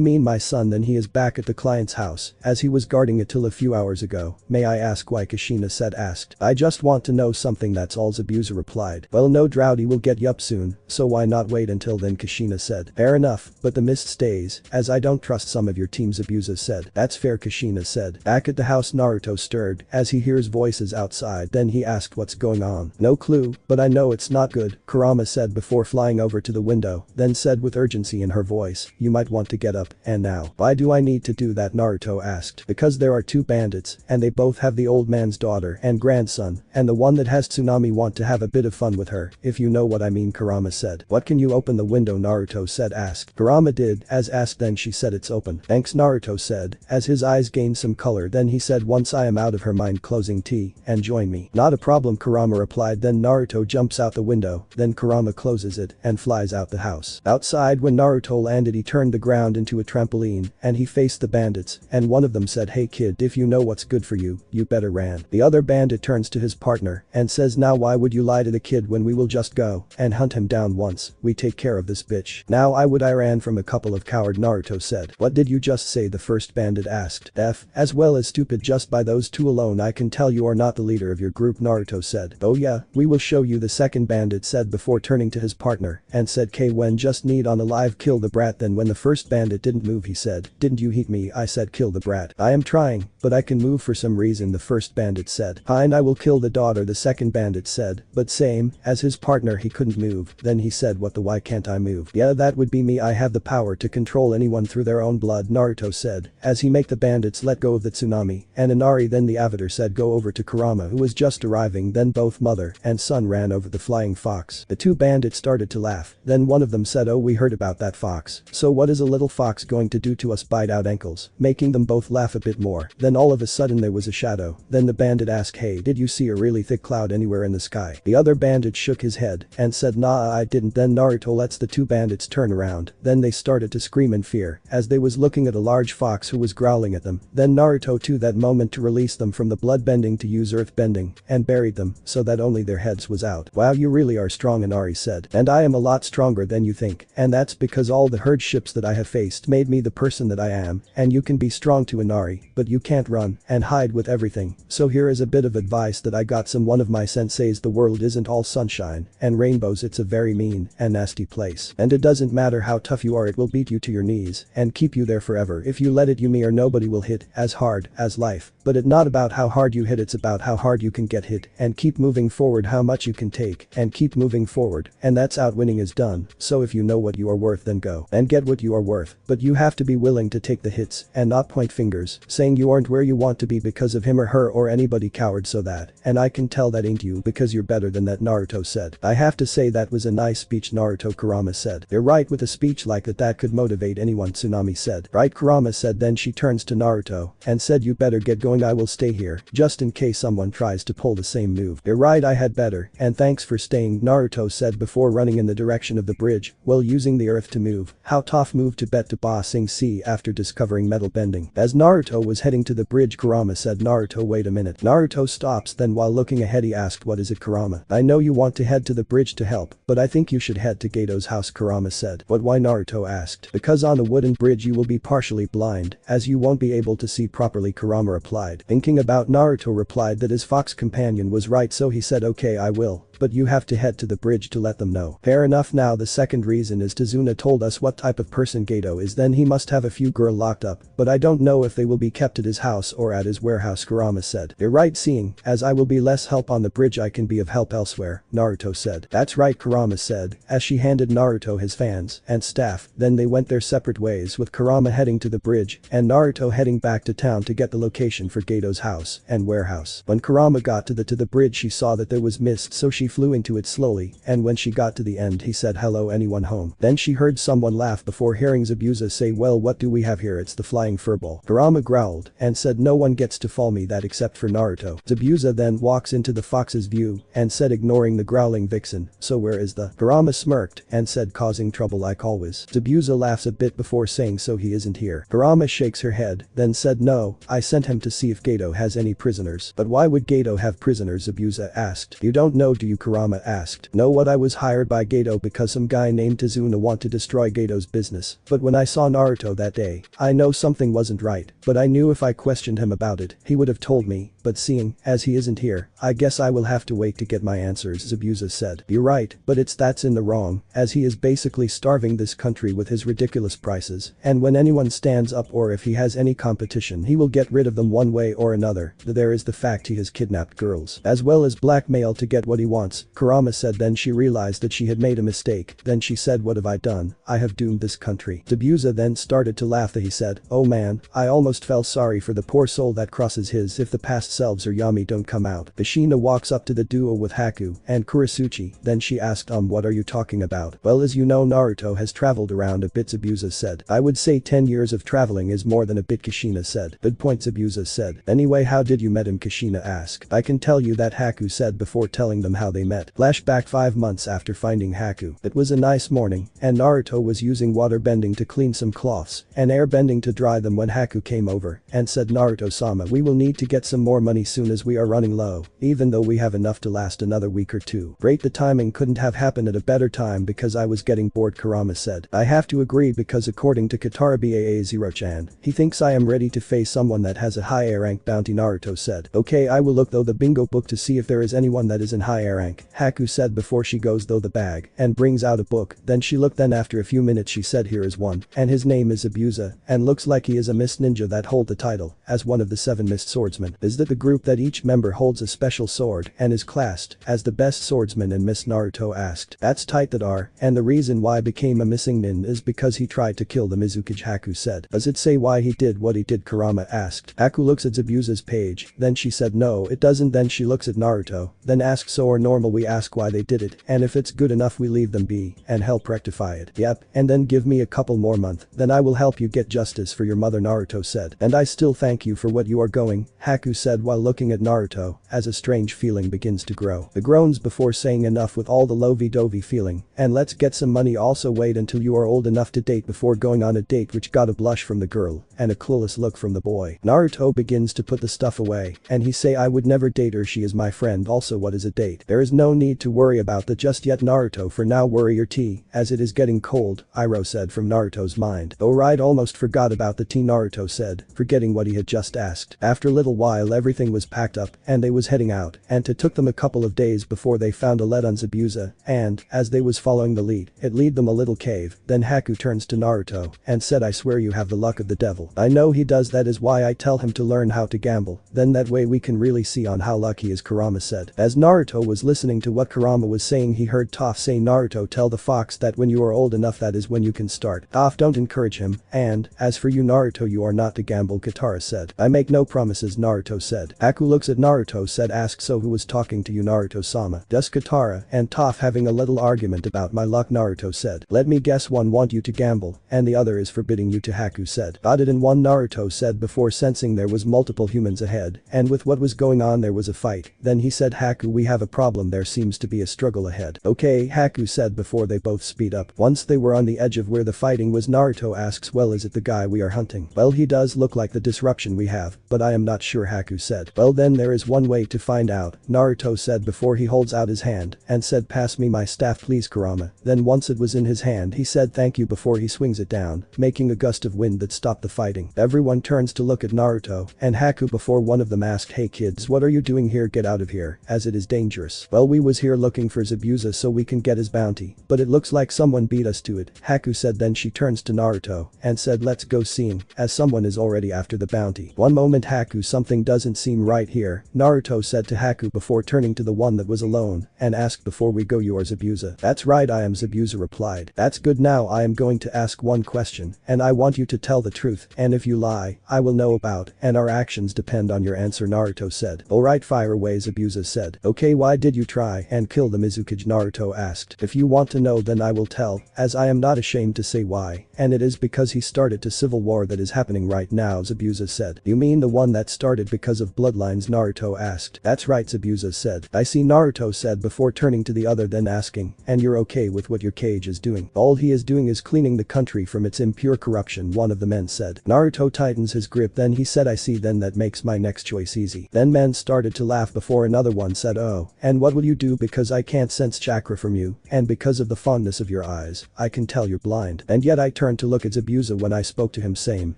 mean my son, then he is back at the client's house, as he was guarding it till a few hours ago. May I ask why? Kushina said. Asked. I just want to know something, that's all, Abusa replied. Well, no doubt he will get you up soon, so why not wait until then, Kushina said. Fair enough, but the mist stays, as I don't trust some of your teams, Abusa said. That's fair, Kushina said. Back at the house, Naruto stirred as he hears voices outside. Then he asked, what's going on? No clue, but I know it's not good, Kurama said before flying over to the window, then said with urgency in her voice, you might want to get up, and now. Why do I need to do that? Naruto asked. Because there are two bandits, and they both have the old man's daughter and grandson, and the one that has Tsunami want to have a bit of fun with her, if you know what I mean, Kurama said. What, can you open the window? Naruto said. Asked. Kurama did, as asked. Then she said, it's open. Thanks, Naruto said, as his eyes gained some color. Then he said, once I am out of her mind, closing T, and join me. Not a problem, Kurama replied. Then Naruto jumps out the window, then Kurama closes it and flies out the house. Outside, when Naruto landed, he turned the ground into a trampoline and he faced the bandits, and one of them said, hey kid, if you know what's good for you, you better ran. The other bandit turns to his partner and says, now why would you lie to the kid when we will just go and hunt him down once we take care of this bitch? Now I ran from a couple of coward, Naruto said. What did you just say? The first bandit asked. F, as well as stupid, just by those two alone I can tell you are not the leader of your group, Naruto said. Oh yeah, we will show you, the second bandit said before turning to his partner and said, K, when just need on alive, kill the brat. Then when the first bandit didn't move, he said, didn't you hit me? I said, kill the brat. I am trying, but I can move for some reason, the first bandit said. Fine, I will kill the daughter, the second bandit said, but same as his partner, he couldn't move. Then he said, what the, why can't I move? Yeah, that would be me, I have the power to control anyone through their own blood, Naruto said, as he make the bandits let go of the Tsunami and Inari. Then the avatar said, go over to Kurama, who was just arriving. Then both mother and son ran over the flying fox. The two bandits started to laugh. Then one of them said, oh, we heard about that fox. So what is a little fox going to do to us? Bite out ankles, making them both laugh a bit more. Then all of a sudden there was a shadow. Then the bandit asked, hey, did you see a really thick cloud anywhere in the sky? The other bandit shook his head and said, nah, I didn't. Then Naruto lets the two bandits turn around. Then they started to scream in fear as they was looking at a large fox who was growling at them. Then Naruto took that moment to release them from the blood bending to use earth bending and buried them so that only their heads was out. Wow, you really are strong, Inari said. And I am a lot stronger than you think, and that's because all the hardships that I have faced made me the person that I am. And you can be strong too, Inari, but you can't run and hide with everything. So here is a bit of advice that I got from one of my senseis. The world isn't all sunshine and rainbows, it's a very mean and nasty place. And it doesn't matter how tough you are, it will beat you to your knees and keep you there forever if you let it. You, me, or nobody will hit as hard as life. But it's not about how hard you hit, it's about how hard you can get hit and keep moving forward, how much you can take and keep moving forward, and that's how winning is done. So if you know what you are worth, then go and get what you are worth, but you have to be willing to take the hits and not point fingers saying you aren't where you want to be because of him or her or anybody, coward. So that, and I can tell that ain't you because you're better than that, Naruto said. I have to say that was a nice speech, Naruto, Kurama said. You're right, with a speech like that could motivate anyone, Tsunami said. Right, Kurama said. Then she turns to Naruto and said, you better get going, I will stay here just in case someone tries to pull the same move. You're right, I had better, and thanks for staying, Naruto said before running in the direction of the bridge while using the earth to move. How tough move to bet to bossing C after discovering metal bending. As Naruto was heading to the bridge, Kurama said, Naruto, wait a minute. Naruto stops, then while looking ahead he asked, what is it, Kurama? I know you want to head to the bridge to help, but I think you should head to Gato's house, Kurama said. But why, Naruto asked. Because on the wooden bridge you will be partially blind as you won't be able to see properly, Kurama replied. Thinking about, Naruto replied that his fox companion was right, so he said, okay, I will but you have to head to the bridge to let them know. Fair enough. Now the second reason is Tazuna told us what type of person Gato is, then he must have a few girl locked up, but I don't know if they will be kept at his house or at his warehouse, Kurama said. You're right, seeing as I will be less help on the bridge I can be of help elsewhere, Naruto said. That's right, Kurama said, as she handed Naruto his fans and staff, then they went their separate ways with Kurama heading to the bridge and Naruto heading back to town to get the location for Gato's house and warehouse. When Kurama got to the bridge she saw that there was mist, so she flew into it slowly, and when she got to the end he said, "Hello, anyone home?" Then she heard someone laugh before hearing Zabuza say, "Well, what do we have here? It's the flying furball." Kurama growled and said, "No one gets to fall me that except for Naruto." Zabuza then walks into the fox's view and said, ignoring the growling vixen, "So where is the?" Kurama smirked and said, "Causing trouble like always." Zabuza laughs a bit before saying, "So he isn't here." Kurama shakes her head, then said, "No, I sent him to see if Gato has any prisoners." "But why would Gato have prisoners?" Zabuza asked. "You don't know, do you?" Kurama asked. "No, what I was hired by Gato because some guy named Tazuna want to destroy Gato's business, but when I saw Naruto that day, I know something wasn't right, but I knew if I questioned him about it, he would have told me, but seeing as he isn't here, I guess I will have to wait to get my answers," Zabuza said. "You're right, but that's in the wrong, as he is basically starving this country with his ridiculous prices, and when anyone stands up or if he has any competition he will get rid of them one way or another. There is the fact he has kidnapped girls, as well as blackmail to get what he wants," Kurama said. Then she realized that she had made a mistake, then she said, "What have I done? I have doomed this country." Zabuza then started to laugh. He said, "Oh man, I almost felt sorry for the poor soul that crosses his if the past selves or Yami don't come out." Kushina walks up to the duo with Haku and Kurotsuchi, then she asked, "What are you talking about?" "Well, as you know, Naruto has traveled around a bit," Zabuza said. "I would say 10 years of traveling is more than a bit," Kushina said. "Good point," Zabuza said. "Anyway, how did you met him?" Kushina asked. "I can tell you that," Haku said before telling them how they met. Flashback 5 months after finding Haku. It was a nice morning, and Naruto was using water bending to clean some cloths and air bending to dry them when Haku came over and said, "Naruto-sama, we will need to get some more money soon as we are running low, even though we have enough to last another week or two." "Great, the timing couldn't have happened at a better time because I was getting bored," Kurama said. "I have to agree because according to Katara Baa Zero-chan, he thinks I am ready to face someone that has a high A rank bounty," Naruto said. "Okay, I will look though the bingo book to see if there is anyone that is in high A rank," Haku said before she goes though the bag and brings out a book. Then she looked, then after a few minutes she said, "Here is one, and his name is Zabuza, and looks like he is a mist ninja that hold the title as one of the 7 mist swordsmen. Is that the group that each member holds a special sword and is classed as the best swordsman in Miss?" Naruto asked. "That's tight that are, and the reason why I became a missing nin is because he tried to kill the Mizukage," Haku said. "Does it say why he did what he did?" Kurama asked. Haku looks at Zabuza's page, then she said, "No, it doesn't." Then she looks at Naruto, then asks, "So or normal we ask why they did it, and if it's good enough we leave them be and help rectify it." "Yep, and then give me a couple more months, then I will help you get justice for your mother," Naruto said. "And I still thank you for what you are going," Haku said while looking at Naruto as a strange feeling begins to grow. The groans before saying, "Enough with all the lovey-dovey feeling, and let's get some money. Also wait until you are old enough to date before going on a date," which got a blush from the girl and a clueless look from the boy. Naruto begins to put the stuff away and he say, "I would never date her, she is my friend." "Also, what is a date?" "There is no need to worry about that just yet, Naruto. For now worry your tea as it is getting cold," Iroh said from Naruto's mind. "Oh right, almost forgot about the tea," Naruto said, forgetting what he had just asked. After a little while everything was packed up and they was heading out, and it took them a couple of days before they found a lead on Zabuza, and as they was following the lead, it lead them a little cave. Then Haku turns to Naruto and said, "I swear you have the luck of the devil." "I know he does, that is why I tell him to learn how to gamble, then that way we can really see on how lucky he is," Kurama said. As Naruto was listening to what Kurama was saying he heard Toph say, "Naruto, tell the fox that when you are old enough that is when you can start." Toph, "Don't encourage him, and as for you Naruto, you are not to gamble," Katara said. "I make no promises," Naruto said. Haku looks at Naruto said, "Ask so who was talking to you, Naruto-sama?" "Just Katara and Toph having a little argument about my luck," Naruto said. "Let me guess, one want you to gamble and the other is forbidding you to," Haku said. "Got it in one," Naruto said before sensing there was multiple humans ahead and with what was going on there was a fight. Then he said, "Haku, we have a problem, there seems to be a struggle ahead." "Okay," Haku said before they both speed up. Once they were on the edge of where the fighting was, Naruto asks, "Well, is it the guy we are hunting?" "Well, he does look like the disruption we have, but I am not sure," Haku said. "Well then there is one way to find out," Naruto said before he holds out his hand and said, "Pass me my staff please, Kurama." Then once it was in his hand he said thank you before he swings it down, making a gust of wind that stopped the fighting. Everyone turns to look at Naruto and Haku before one of them asked, "Hey kids, what are you doing here? Get out of here, as it is dangerous." Well, we was here looking for Zabuza so we can get his bounty, but it looks like someone beat us to it, Haku said. Then she turns to Naruto and said let's go see him, as someone is already after the bounty. One moment Haku, something doesn't seem right here, Naruto said to Haku before turning to the one that was alone and asked before we go you are Zabuza. That's right I am Zabuza replied. That's good now I am going to ask one question and I want you to tell the truth and if you lie, I will know about and our actions depend on your answer Naruto said. Alright fire away Zabuza said. Okay why did you try and kill the Mizukage Naruto asked. If you want to know then I will tell, as I am not ashamed to say why, and it is because he started a civil war that is happening right now Zabuza said. You mean the one that started because of bloodlines Naruto asked. That's right Zabuza said. I see Naruto said before turning to the other then asking, and you're okay with what your cage is doing? All he is doing is cleaning the country from its impure corruption one of the men said. Naruto tightens his grip then he said I see then that makes my next choice easy. Then men started to laugh before another one said oh, and what will you do because I can't sense chakra from you, and because of the fondness of your eyes, I can tell you're blind. And yet I turned to look at Zabuza when I spoke to him same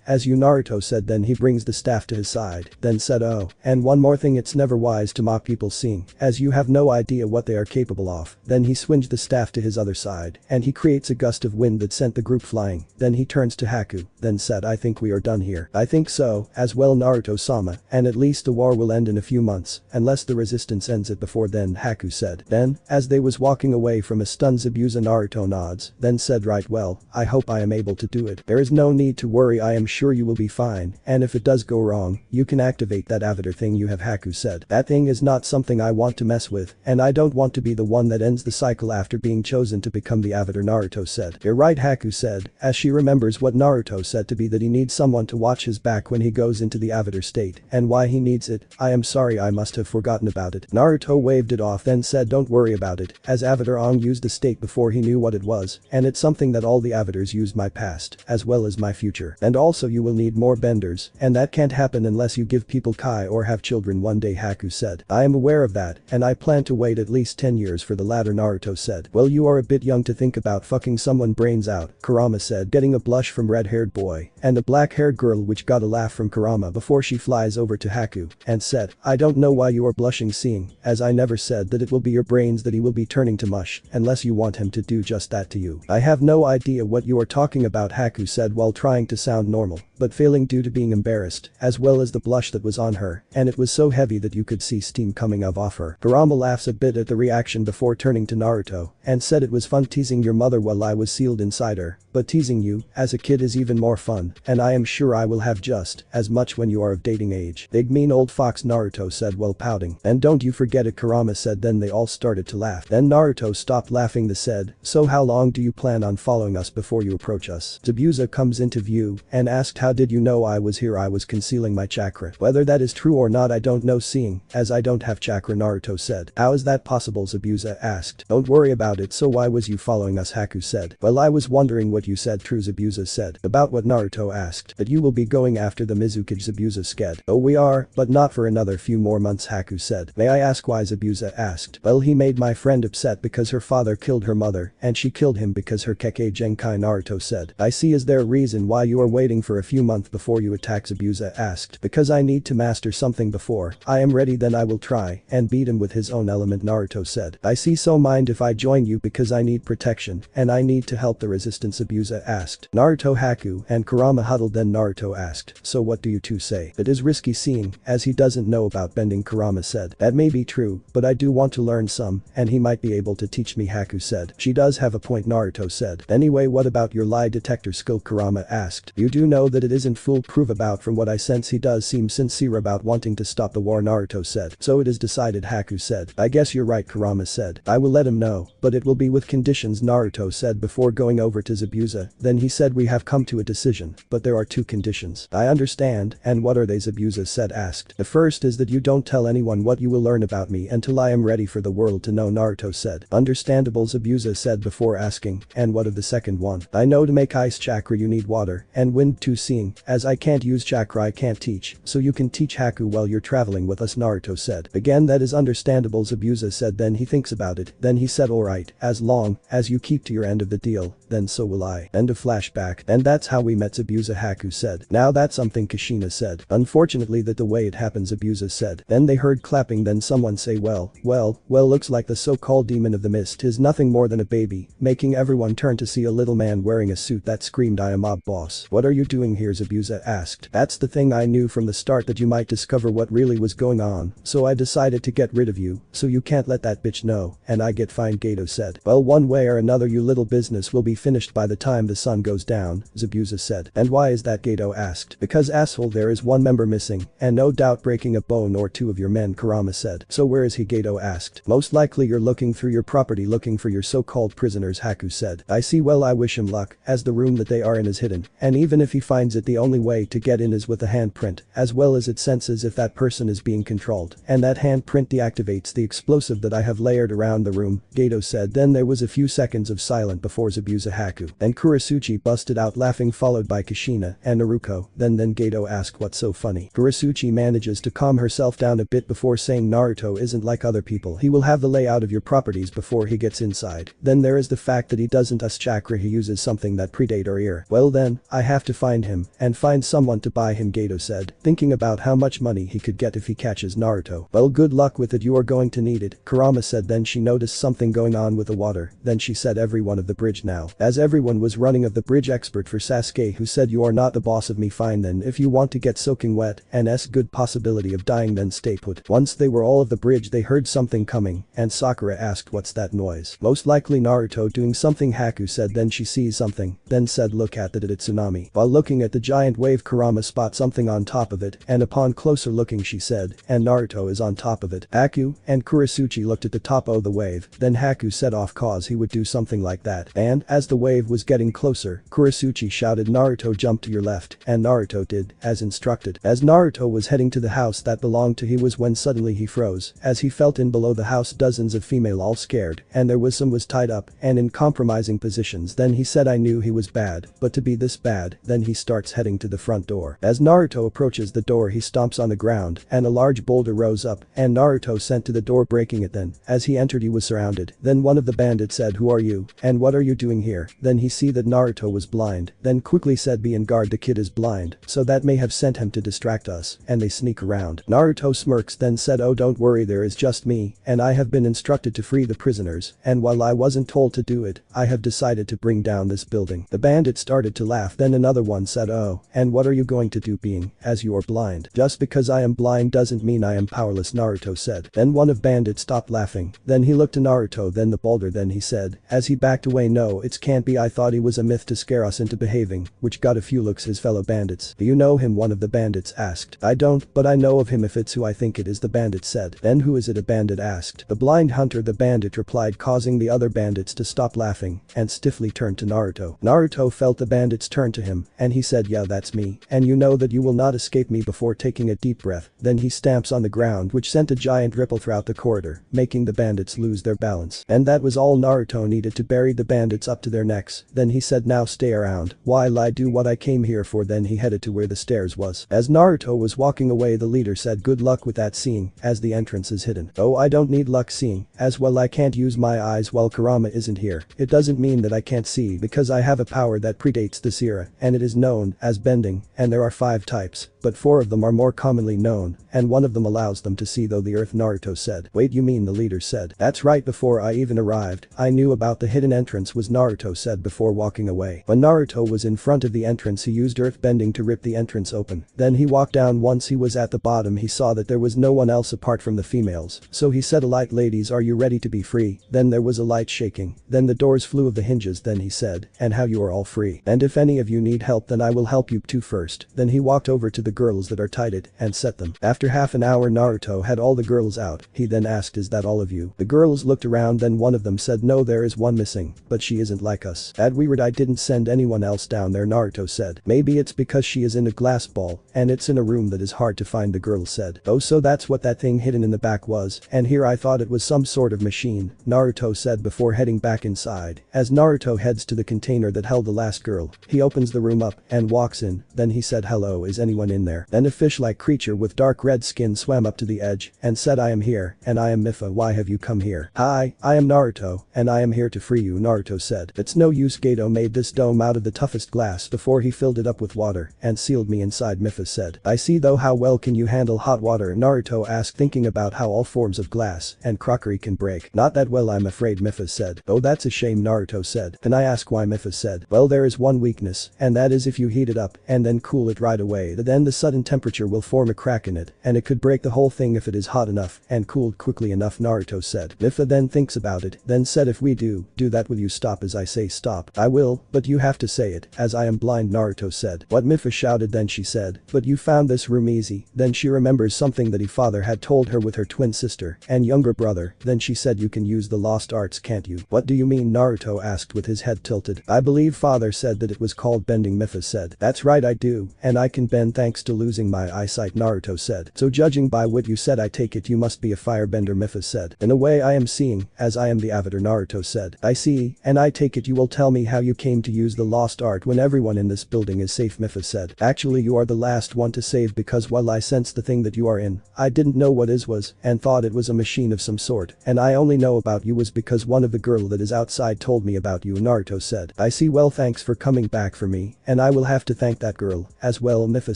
as you Naruto said. Then he brings the staff to his side, then said oh, and one more thing it's never wise to mock people seeing, as you have no idea what they are capable of. Then he swinged the staff to his other side, and he creates a gust of wind that sent the group flying. Then he turns to Haku, then said I think we are done here. I think so, as well Naruto-sama, and at least the war will end in a few months, unless the resistance ends it before then Haku said. Then, as they was walking away from a stunned Zabuza Naruto nods, then said right well, I hope I am able to do it. There is no need to worry I am sure you will be fine, and if it does go wrong, you can activate that avatar thing you have Haku said. That thing is not something I want to mess with, and I don't want to be the one that ends the cycle after being chosen to become the avatar Naruto said. You're right Haku said, as she remembers what Naruto said to be that he needs someone to watch his back when he goes into the avatar state, and why he needs it, I am sorry I must have forgotten about it. Naruto waved it off then said don't worry about it, as Avatar Ong used the state before he knew what it was, and it's something that all the avatars use my past, as well as my future. And also you will need more benders, and that can't happen unless you give people Kai or have children one day Haku said. I am aware of that, and I plan to wait at least 10 years for the latter Naruto said. Well you are a bit young to think about fucking someone brains out, Kurama said getting a blush from red-haired boy, and a black-haired girl which got a laugh from Kurama before she flies over to Haku, and said, I don't know why you are blushing seeing, as I never said that it will be your brains that he will be turning to mush, unless you want him to do just that to you. I have no idea what you are talking about Haku said while trying to sound normal, but failing due to being embarrassed, as well as the blush that was on her, and it was so heavy that you could see steam coming off her. Kurama laughs a bit at the reaction before turning to Naruto, and said it was fun teasing your mother while I was sealed inside her, but teasing you, as a kid is even more fun, and I am sure I will have just as much when you are of dating age. Big mean old fox Naruto said while pouting. And don't you forget it Kurama said then they all started to laugh. Then Naruto stopped laughing then said, so how long do you plan on following us before you approach us? Zabuza comes into view and asked how did you know I was here? I was concealing my chakra. Whether that is true or not I don't know seeing, as I don't have chakra Naruto said. How is that possible Zabuza asked. Don't worry about it so why was you following us Haku said. Well I was wondering what you said true Zabuza said. About what Naruto asked. That you will be going after the Mizukage Zabuza said. Oh we are, but not for another few more months Haku said. May I ask why Zabuza asked. Well he made my friend upset because her father killed her mother and she killed him because her Kekkei Genkai Naruto said. I see is there a reason why you are waiting for a few months before you attack Zabuza asked. Because I need to master something before I am ready then I will try and beat him with his own element Naruto said. I see so mind if I join you because I need protection and I need to help the resistance Zabuza asked. Naruto Haku and Kurama huddled then Naruto asked. So what do you two say? It is risky seeing as he doesn't know about bending Kurama said. That may be true, but I do want to learn some and he might be able to teach me Haku said. She does have a point Naruto said. Anyway what about your lie detector skill Kurama asked. You do know that it isn't foolproof about from what I sense he does seem sincere about wanting to stop the war Naruto said. So it is decided Haku said. I guess you're right Kurama said. I will let him know, but it will be with conditions Naruto said before going over to Zabuza. Then he said we have come to a decision, but there are two conditions. I understand, and what are they Zabuza said asked. The first is that you don't tell anyone what you will learn about me until I am ready for the world to know Naruto said. Understandable Zabuza said before asking, and what of the second one? I know to make ice chakra you need water, and wind too seeing, as I can't use chakra I can't teach, so you can teach Haku while you're traveling with us Naruto said. Again that is understandable Zabuza said then he thinks about it, then he said alright, as long as you keep to your end of the deal, then so will I. End of flashback. And that's how we met Zabuza Haku said. Now that's something Kushina said. Unfortunately that the way it happens Zabuza said. Then they heard clapping then someone say well, Well, looks like the so-called demon of the mist is nothing more than a baby, making everyone turn to see a little man wearing a suit that screamed I am mob boss. What are you doing here, Zabuza asked. That's the thing, I knew from the start that you might discover what really was going on, so I decided to get rid of you, so you can't let that bitch know, and I get fined, Gato said. Well, one way or another your little business will be finished by the time the sun goes down, Zabuza said. And why is that, Gato asked. Because asshole, there is one member missing, and no doubt breaking a bone or two of your men, Kurama said. So where is he, Gato asked. Most likely you're looking through your property looking for your so-called prisoners, Haku said. I see, well I wish him luck, as the room that they are in is hidden, and even if he finds it the only way to get in is with a handprint, as well as it senses if that person is being controlled, and that handprint deactivates the explosive that I have layered around the room, Gato said. Then there was a few seconds of silence before Zabuza Haku. Then Kurotsuchi busted out laughing, followed by Kushina and Naruto. Then Gato asked what's so funny. Kurotsuchi manages to calm herself down a bit before saying Naruto isn't like other people, he will have the layout of your properties before he gets inside. Then there is the fact that he doesn't use chakra, he uses something that predate our ear. Well then, I have to find him, and find someone to buy him, Gato said, thinking about how much money he could get if he catches Naruto. Well, good luck with it, you are going to need it, Kurama said. Then she noticed something going on with the water, then she said everyone of the bridge now. As everyone was running of the bridge expert for Sasuke, who said you are not the boss of me, fine then, if you want to get soaking wet and good possibility of dying then stay put. Once they were all of the bridge they heard something coming, and Sakura asked what's that noise. Most likely Naruto doing something, Haku said. Then she sees something, then said look at the tsunami. While looking at the giant wave, Kurama spots something on top of it, and upon closer looking she said, and Naruto is on top of it. Haku and Kurotsuchi looked at the top of the wave, then Haku set off cause he would do something like that, and as the wave was getting closer, Kurotsuchi shouted Naruto jump to your left, and Naruto did, as instructed. As Naruto was heading to the house that belonged to he was when suddenly he froze, as he felt in below the house dozens of female all scared, and there was some was tied up and in compromising positions. Then he said I knew he was bad, but to be this bad, then he starts heading to the front door. As Naruto approaches the door he stomps on the ground, and a large boulder rose up, and Naruto sent to the door breaking it. Then, as he entered he was surrounded. Then one of the bandits said who are you, and what are you doing here? Then he see that Naruto was blind, then quickly said be on guard, the kid is blind, so that may have sent him to distract us, and they sneak around. Naruto smirks then said oh don't worry, there is just me, and I have been instructed to free the prisoners, and while I wasn't told to do it, I have decided to bring down this building. The bandit started to laugh, then another one said oh, and what are you going to do being, as you are blind? Just because I am blind doesn't mean I am powerless, Naruto said. Then one of bandits stopped laughing, then he looked to Naruto then the boulder, then he said, as he backed away no it can't be, I thought he was a myth to scare us into behaving, which got a few looks his fellow bandits. Do you know him, one of the bandits asked. I don't, but I know of him if it's who I think it is, the bandit said. Then who is it, a bandit asked. The blind hunter, the bandit replied, causing the other bandits to stop laughing and stiffly turned to Naruto. Naruto felt the bandits turn to him, and he said yeah that's me, and you know that you will not escape me, before taking a deep breath. Then he stamps on the ground which sent a giant ripple throughout the corridor, making the bandits lose their balance. And that was all Naruto needed to bury the bandits up to their necks. Then he said now stay around while I do what I came here for. Then he headed to where the stairs was. As Naruto was walking away the leader said good luck with that seeing, as the entrance is hidden. Oh I don't need luck seeing, as well I can't use my eyes while Kurama isn't here. It doesn't mean that I can't see because I have a power that predates this era, and it is known as bending, and there are 5 types, but 4 of them are more commonly known, and one of them allows them to see though the earth, Naruto said. Wait, you mean, the leader said. That's right, before I even arrived, I knew about the hidden entrance was, Naruto said before walking away. When Naruto was in front of the entrance he used earth bending to rip the entrance open. Then he walked down. Once he was at the bottom he saw that there was no one else apart from the females, so he said light ladies, are you ready to be free? Then there was a light shaking, then the doors flew of the hinges, then he said, and how you are all free, and if any of you need help then I will help you too first. Then he walked over to the girls that are tied and set them. After half an hour Naruto had all the girls out. He then asked is that all of you? The girls looked around, then one of them said no there is one missing, but she isn't like us. That weird, I didn't send anyone else down there, Naruto said. Maybe it's because she is in a glass ball and it's in a room that is hard to find, the girl said. Oh so that's what that thing hidden in the back was, and here I thought it was some sort of machine, Naruto said before heading back inside. As Naruto heads to the container that held the last girl, he opens the room up and walks in, then he said hello, is anyone in there? Then a fish-like creature with dark red skin swam up to the edge and said I am here, and I am Mifa, why have you come here? Hi, I am Naruto, and I am here to free you, Naruto said. It's no use, Gato made this dome out of the toughest glass before he filled it up with water and sealed me inside, Mifa said. I see though, how well can you handle hot water, Naruto asked, thinking about how all 4 forms of glass and crockery can break. Not that well I'm afraid, Miffa said. Oh, that's a shame, Naruto said. Can I ask why? Miffa said. Well, there is one weakness, and that is if you heat it up and then cool it right away, then the sudden temperature will form a crack in it and it could break the whole thing if it is hot enough and cooled quickly enough, Naruto said. Miffa then thinks about it, then said if we do that, will you stop as I say stop? I will, but you have to say it, as I am blind, Naruto said. What? Miffa shouted. Then she said, but you found this room easy. Then she remembers something that her father had told her with her twin sister and younger brother. Then she said, you can use the lost arts, can't you? What do you mean? Naruto asked with his head tilted. I believe father said that it was called bending, Miffa said. That's right, I do, and I can bend thanks to losing my eyesight, Naruto said. So judging by what you said, I take it you must be a firebender, Miffa said. In a way I am seeing, as I am the avatar, Naruto said. I see, and I take it you will tell me how you came to use the lost art when everyone in this building is safe, Miffa said. Actually you are the last one to save because while I sensed the thing that you are in, I didn't know what it was and thought it was a machine of some sort, and I only know about you was because one of the girl that is outside told me about you, Naruto said. I see, well thanks for coming back for me, and I will have to thank that girl as well, Miffa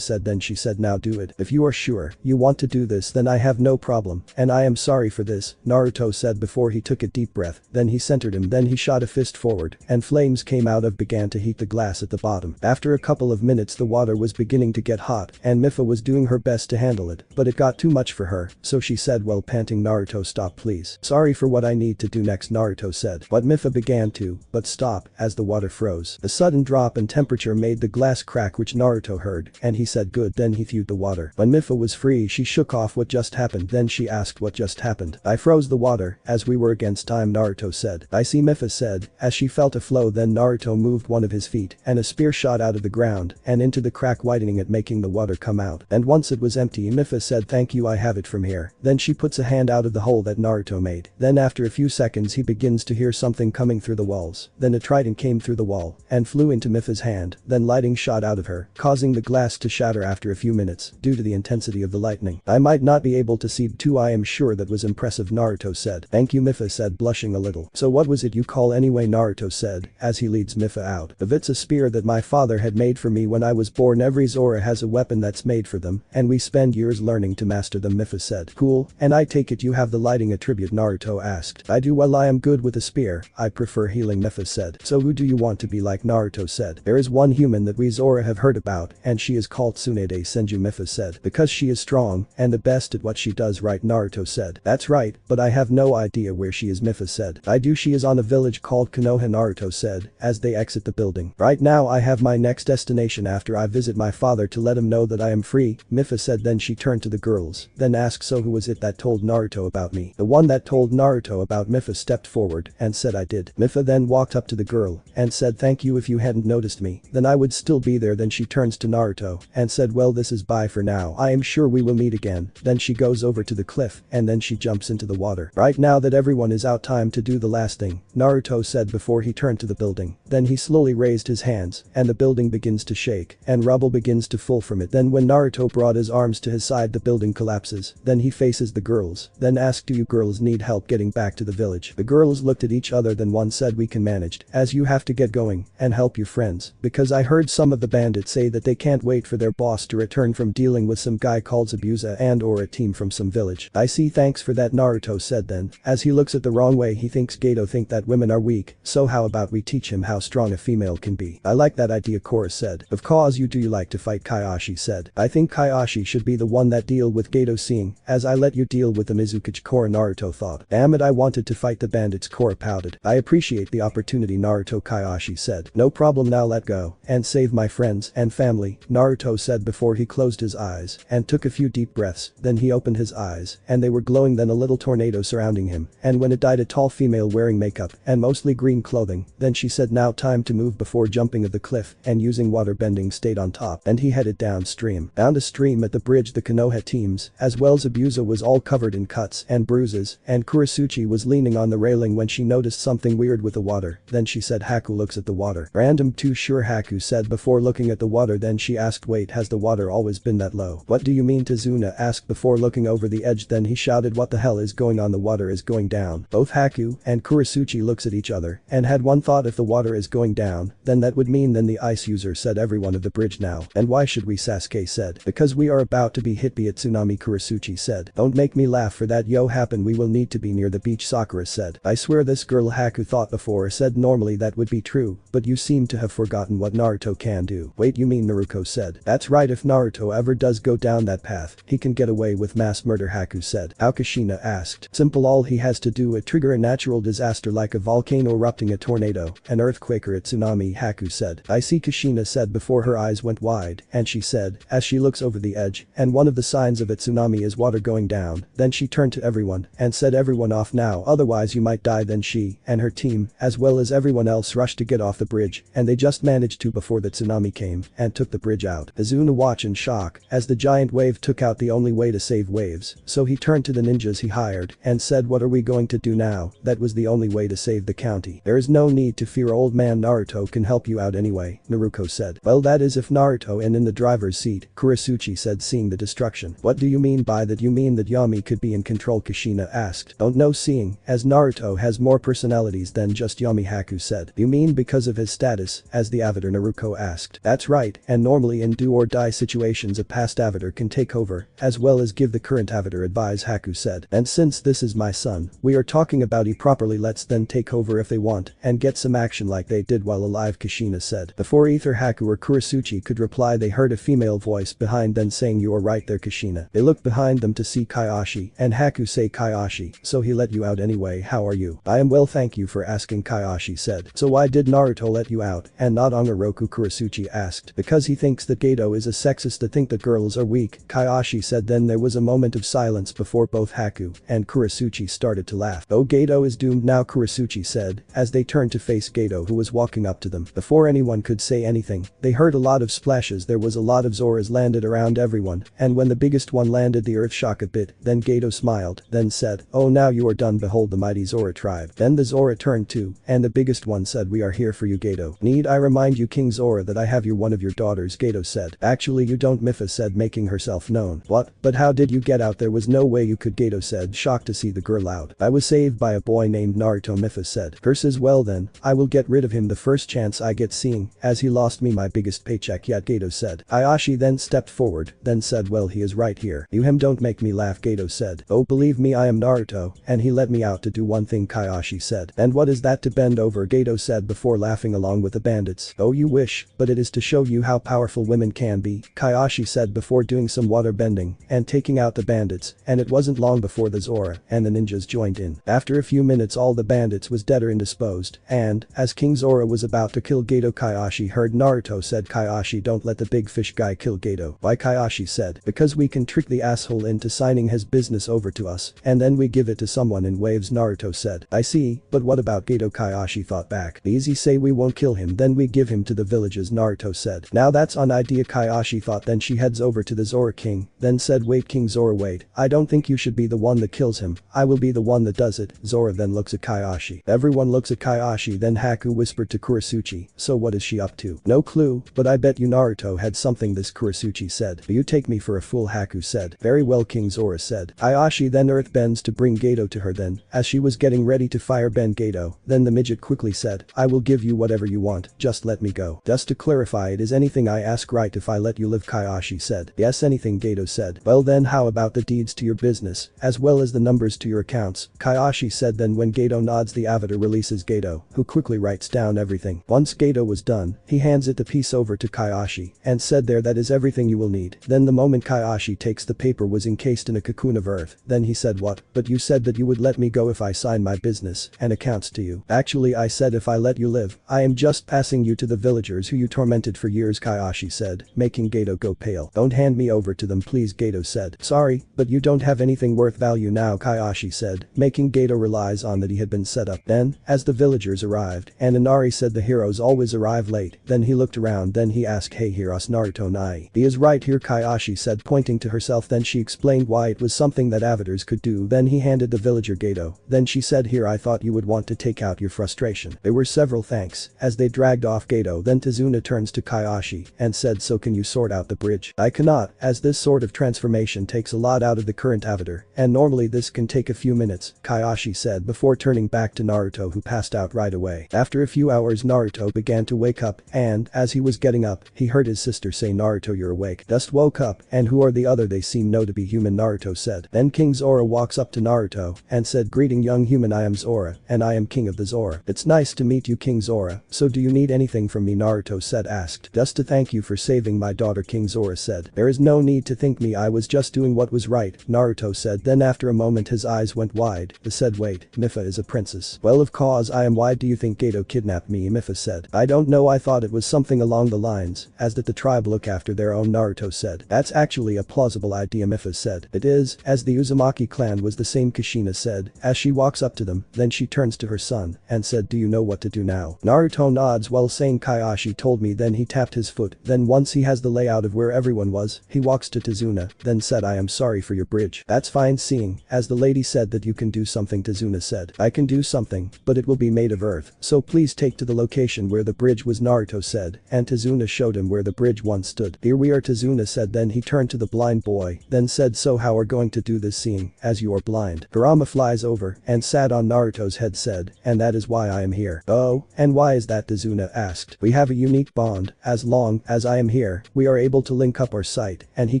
said. Then she said, now do it. If you are sure you want to do this, then I have no problem, and I am sorry for this, Naruto said before he took a deep breath. Then he centered him, then he shot a fist forward and flames came out of began to heat the glass at the bottom. After a couple of minutes the water was beginning to get hot and Miffa was doing her best to handle it, but it got too much for her, so she said while panting, Naruto stop please. Sorry for what I need to do next, Naruto said. But Miffa began to, but stop, as the water froze. A sudden drop in temperature made the glass crack which Naruto heard, and he said good, then he threw the water. When Miffa was free she shook off what just happened, then she asked what just happened. I froze the water, as we were against time, Naruto said. I see, Miffa said, as she felt a flow. Then Naruto moved one of his feet and a spear shot out of the ground and into the crack, widening it, making the water come out. And once it was empty, Miffa said thank you, I have it from here. Then she puts a hand out of the hole that Naruto made. Then after a few seconds he begins to hear something coming through the walls. Then a trident came through the wall and flew into Miffa's hand, then lightning shot out of her, causing the glass to shatter after a few minutes due to the intensity of the lightning. I might not be able to see too, I am sure that was impressive, Naruto said. Thank you, Miffa said, blushing a little. So what was it you call anyway, Naruto said, as he leads Miffa out. If it's a spear that my father had made for me when I was born, every Zora has a weapon that's made for them, and we spend years learning to master them, Miffa said. Cool, and I take it you have the lighting attribute, Naruto asked. I do, well I am good with a spear, I prefer healing, Miffa said. So who do you want to be like, Naruto said. There is one human that we Zora have heard about, and she is called Tsunade Senju, Miffa said. Because she is strong and the best at what she does, right, Naruto said. That's right, but I have no idea where she is, Miffa said. I do, she is on a village called Konoha, Naruto said, as they exit the building. Right now I have my next destination after I visit my father to let him know that I am free, Miffa said. Then she turned to the girls, then asked, so who was it that told Naruto about me? The one that told Naruto about Miffa stepped forward and said I did. Miffa then walked up to the girl and said thank you, if you hadn't noticed me, then I would still be there. Then she turns to Naruto and said, well this is bye for now, I am sure we will meet again. Then she goes over to the cliff and then she jumps into the water. Right now that everyone is out, time to do the last thing, Naruto said before he turned to the building. Then he slowly raised his hands and the building begins to shake and rubble begins to fall from it. Then when Naruto brought his arms to his side, the building collapses. Then he faces the girls, then asked, do you girls need help getting back to the village? The girls looked at each other, then one said, we can manage, as you have to get going and help your friends, because I heard some of the bandits say that they can't wait for their boss to return from dealing with some guy called Zabuza and or a team from some village. I see, thanks for that, Naruto said. Then as he looks at the wrong way, he thinks Gato think that women are weak, so how about we teach him how strong a female can be? I like that idea, Korra said. Of course you do, you like to fight, Kaiashi said. I think Kaiashi should be the one that deal with Gato, seeing as I let you deal with the Mizukichi, Korra, Naruto thought. Damn it, I wanted to fight the bandits, Korra pouted. I appreciate the opportunity, Naruto, Kaiashi said. No problem, now let go and save my friends and family, Naruto said before he closed his eyes and took a few deep breaths. Then he opened his eyes and they were glowing, then a little tornado surrounding him, and when it died, a tall female wearing makeup and mostly green clothing. Then she said, now time to move, before jumping of the cliff and using water bending stayed on top, and he headed downstream. Down the stream at the bridge, the Konoha teams as well as Abusa was all covered in cuts and bruises, and Kurotsuchi was leaning on the railing when she noticed something weird with the water. Then she said, Haku looks at the water. Random too sure, Haku said before looking at the water. Then she asked, wait, has the water always been that low? What do you mean? Tazuna asked before looking over the edge. Then he shouted, what the hell is going on? The water is going down. Both Haku and Kurotsuchi looks at each other and had one thought, if the water is going down, then that would mean then the ice user said everyone of the bridge now. And why should we? Sasuke said. Because we are about to be hit by a tsunami, Kurotsuchi said. Don't make me laugh for that happen we will need to be near the beach, Sakura said. I swear this girl Haku thought before said normally that would be true, but you seem to have forgotten what Naruto can do. Wait, you mean Naruto said. That's right, if Naruto ever does go down that path, he can get away with mass murder, Haku said. How, Kushina asked. Simple, all he has to do is trigger a natural disaster like a volcano erupting, a tornado, an earthquake or a tsunami, Haku said. I see, Kushina said before her eyes went wide, and she said, as she looks over the edge, and one of the signs of a tsunami is water going down. Then she turned to everyone and said, everyone off now, otherwise you might die. Then she and her team, as well as everyone else, rushed to get off the bridge, and they just managed to before the tsunami came and took the bridge out. Azuna watched in shock as the giant wave took out the only way to save waves, so he turned to the ninjas he hired and said, what are we going to do now? That was the only way to save the county. There is no need to fear, old man, Naruto can help you out anyway, Naruto said. Well, that is if Naruto, and in the driver's seat, Kurotsuchi said, seeing the destruction. What do you mean by that? You mean that Yami could be in control, Kushina asked. Don't know, seeing as Naruto has more personalities than just Yami, Haku said. You mean because of his status as the avatar, Naruto asked. That's right, and normally in do or die situations a past avatar can take over, as well as give the current avatar advice, Haku said. And since this is my son, we are talking about he properly, let's then take over if they want and get some action like they did while alive, Kushina said. Before either Haku or Kurotsuchi could reply, they heard a female voice behind them saying, you are right there, Kushina. They looked behind them to see Kaiashi and Haku say, Kaiashi, so he let you out anyway, how are you? I am well, thank you for asking, Kaiashi said. So why did Naruto let you out and not Ongoroku, Kurotsuchi asked. Because he thinks that Gato is a sexist to think that girls are weak, Kaiashi said. Then there was a moment of silence before both Haku and Kurotsuchi started to laugh. Oh, Gato is doomed now, Kurotsuchi said as they turned to face Gato, who was walking up to them. Before anyone could say anything, they heard a lot of splashes. There was a lot of Zoras landed around everyone, and when the biggest one landed the earth shook a bit. Then Gato smiled, then said, oh, now you are done, behold the mighty Zora tribe. Then the Zora turned too, and the biggest one said, we are here for you, Gato. Need I remind you, King Zora, that I have you one of your daughters, Gato said. Actually you don't, Mipha said, making herself known. What? But how did you get out? There was no way you could, Gato said, shocked to see the girl out. I was saved by a boy named Naruto, Mipha said. Curses, well then, I will get rid of him the first chance I get, seeing as he lost me my biggest paycheck yet, Gato said. Ayashi then stepped forward, then said, well, he is right here. You him, don't make me laugh, Gato said. Oh, believe me, I am Naruto, and he let me out to do one thing, Kaiashi said. And what is that? To bend over, Gato said before laughing along with the bandits. Oh, you wish, but it is to show you how powerful women can be, Kaiashi said before doing some water bending and taking out the bandits, and it wasn't long before the Zora and the ninjas joined in. After a few minutes all the bandits was dead or indisposed, and as King Zora was about to kill Gato, Kaiashi heard Naruto said, Kaiashi, don't let the big fish guy kill Gato. Why, Kaiashi said. Because we can trick the asshole into signing his business over to us, and then we give it to someone in waves, Naruto said. I see, but what about Gato? Kaiashi thought back. Easy, say we won't kill him, then we give him to the villages, Naruto said. Now that's an idea, Kaiashi thought. Then she heads over to the Zora King, then said, wait, King Zora, wait, I don't think you should be the one that kills him, I will be the one that does it. Zora then looks at Kaiashi. Everyone looks at Kaiashi. Then Haku whispered to Kurotsuchi, so what is she up to? No clue, but I bet you Naruto had something, this Kurotsuchi said. You take me for a fool, Haku said. Very well, King Zora said. Kaiashi then earth bends to bring Gato to her. Then, as she was getting ready to fire bend Gato, then the midget quickly said, I will give you whatever you want, just let me go. Just to clarify, it is anything I ask, right, if I let you live, Kaiashi said. Yes, anything, Gato said. Well then, how about the deeds to your business, as well as the numbers to your accounts, Kaiashi said. Then when Gato nods, the avatar releases Gato, who quickly writes down everything. Once Gato was done, he hands it the piece over to Kaiashi and said, there, that is everything you will need. Then the moment Kaiashi takes the paper was encased in a cocoon of earth. Then he said, what? But you said that you would let me go if I sign my business and accounts to you. Actually, I said if I let you live, I am just passing you to the villagers who you tormented for years, Kaiashi said, making Gato go pale. Don't hand me over to them, please, Gato said. Sorry, but you don't have anything worth value now, Kaiashi said, making Gato realize on that he had been set up. Then, as the villagers arrived, and Inari said the heroes always arrive late, then he looked around, then he asked, hey, here's Naruto Nai. He is right here, Kaiashi said, pointing to herself. Then she explained why it was something that avatars could do. Then he handed the villager Gato. Then she said, here, I thought you would want to take out your frustration. There were several thanks as they dragged off Gato. Then Tazuna turns to Kaiashi and said, so can you sort out the bridge? I cannot, as this sort of transformation takes a lot out of the current avatar, and normally this can take a few minutes, Kaiashi said before turning back to Naruto, who passed out right away. After a few hours, Naruto began to wake up, and as he was getting up, he heard his sister say, Naruto, you're awake. Just woke up, and who are the other? They seem no to be human, Naruto said. said. Then King Zora walks up to Naruto and said, "Greeting young human, I am Zora, and I am king of the Zora." "It's nice to meet you, King Zora, so do you need anything from me?" Naruto said. Asked. "Just to thank you for saving my daughter," King Zora said. "There is no need to thank me, I was just doing what was right," Naruto said. Then after a moment his eyes went wide. He said, "Wait, Mifa is a princess." "Well, of course I am. Why do you think Gato kidnapped me?" Mifa said. "I don't know, I thought it was something along the lines as that the tribe look after their own," Naruto said. "That's actually a plausible idea," Mifa said. "It is, as the Uzumaki clan was the same," Kushina said, as she walks up to them. Then she turns to her son and said, "Do you know what to do now?" Naruto nods while saying, "Kaiashi told me." Then he tapped his foot. Then once he has the layout of where everyone was, he walks to Tazuna, then said, "I am sorry for your bridge." "That's fine, seeing as the lady said that you can do something," Tazuna said. "I can do something, but it will be made of earth, so please take to the location where the bridge was," Naruto said, and Tazuna showed him where the bridge once stood. "Here we are," Tazuna said. Then he turned to the blind boy, then said, "So how are going to do this, seeing as you are blind?" Kurama flies over and sat on Naruto's head, said, "And that is why I am here." "Oh, and why is that?" Tazuna asked. "We have a unique bond, as long as I am here, we are able to link up our sight, and he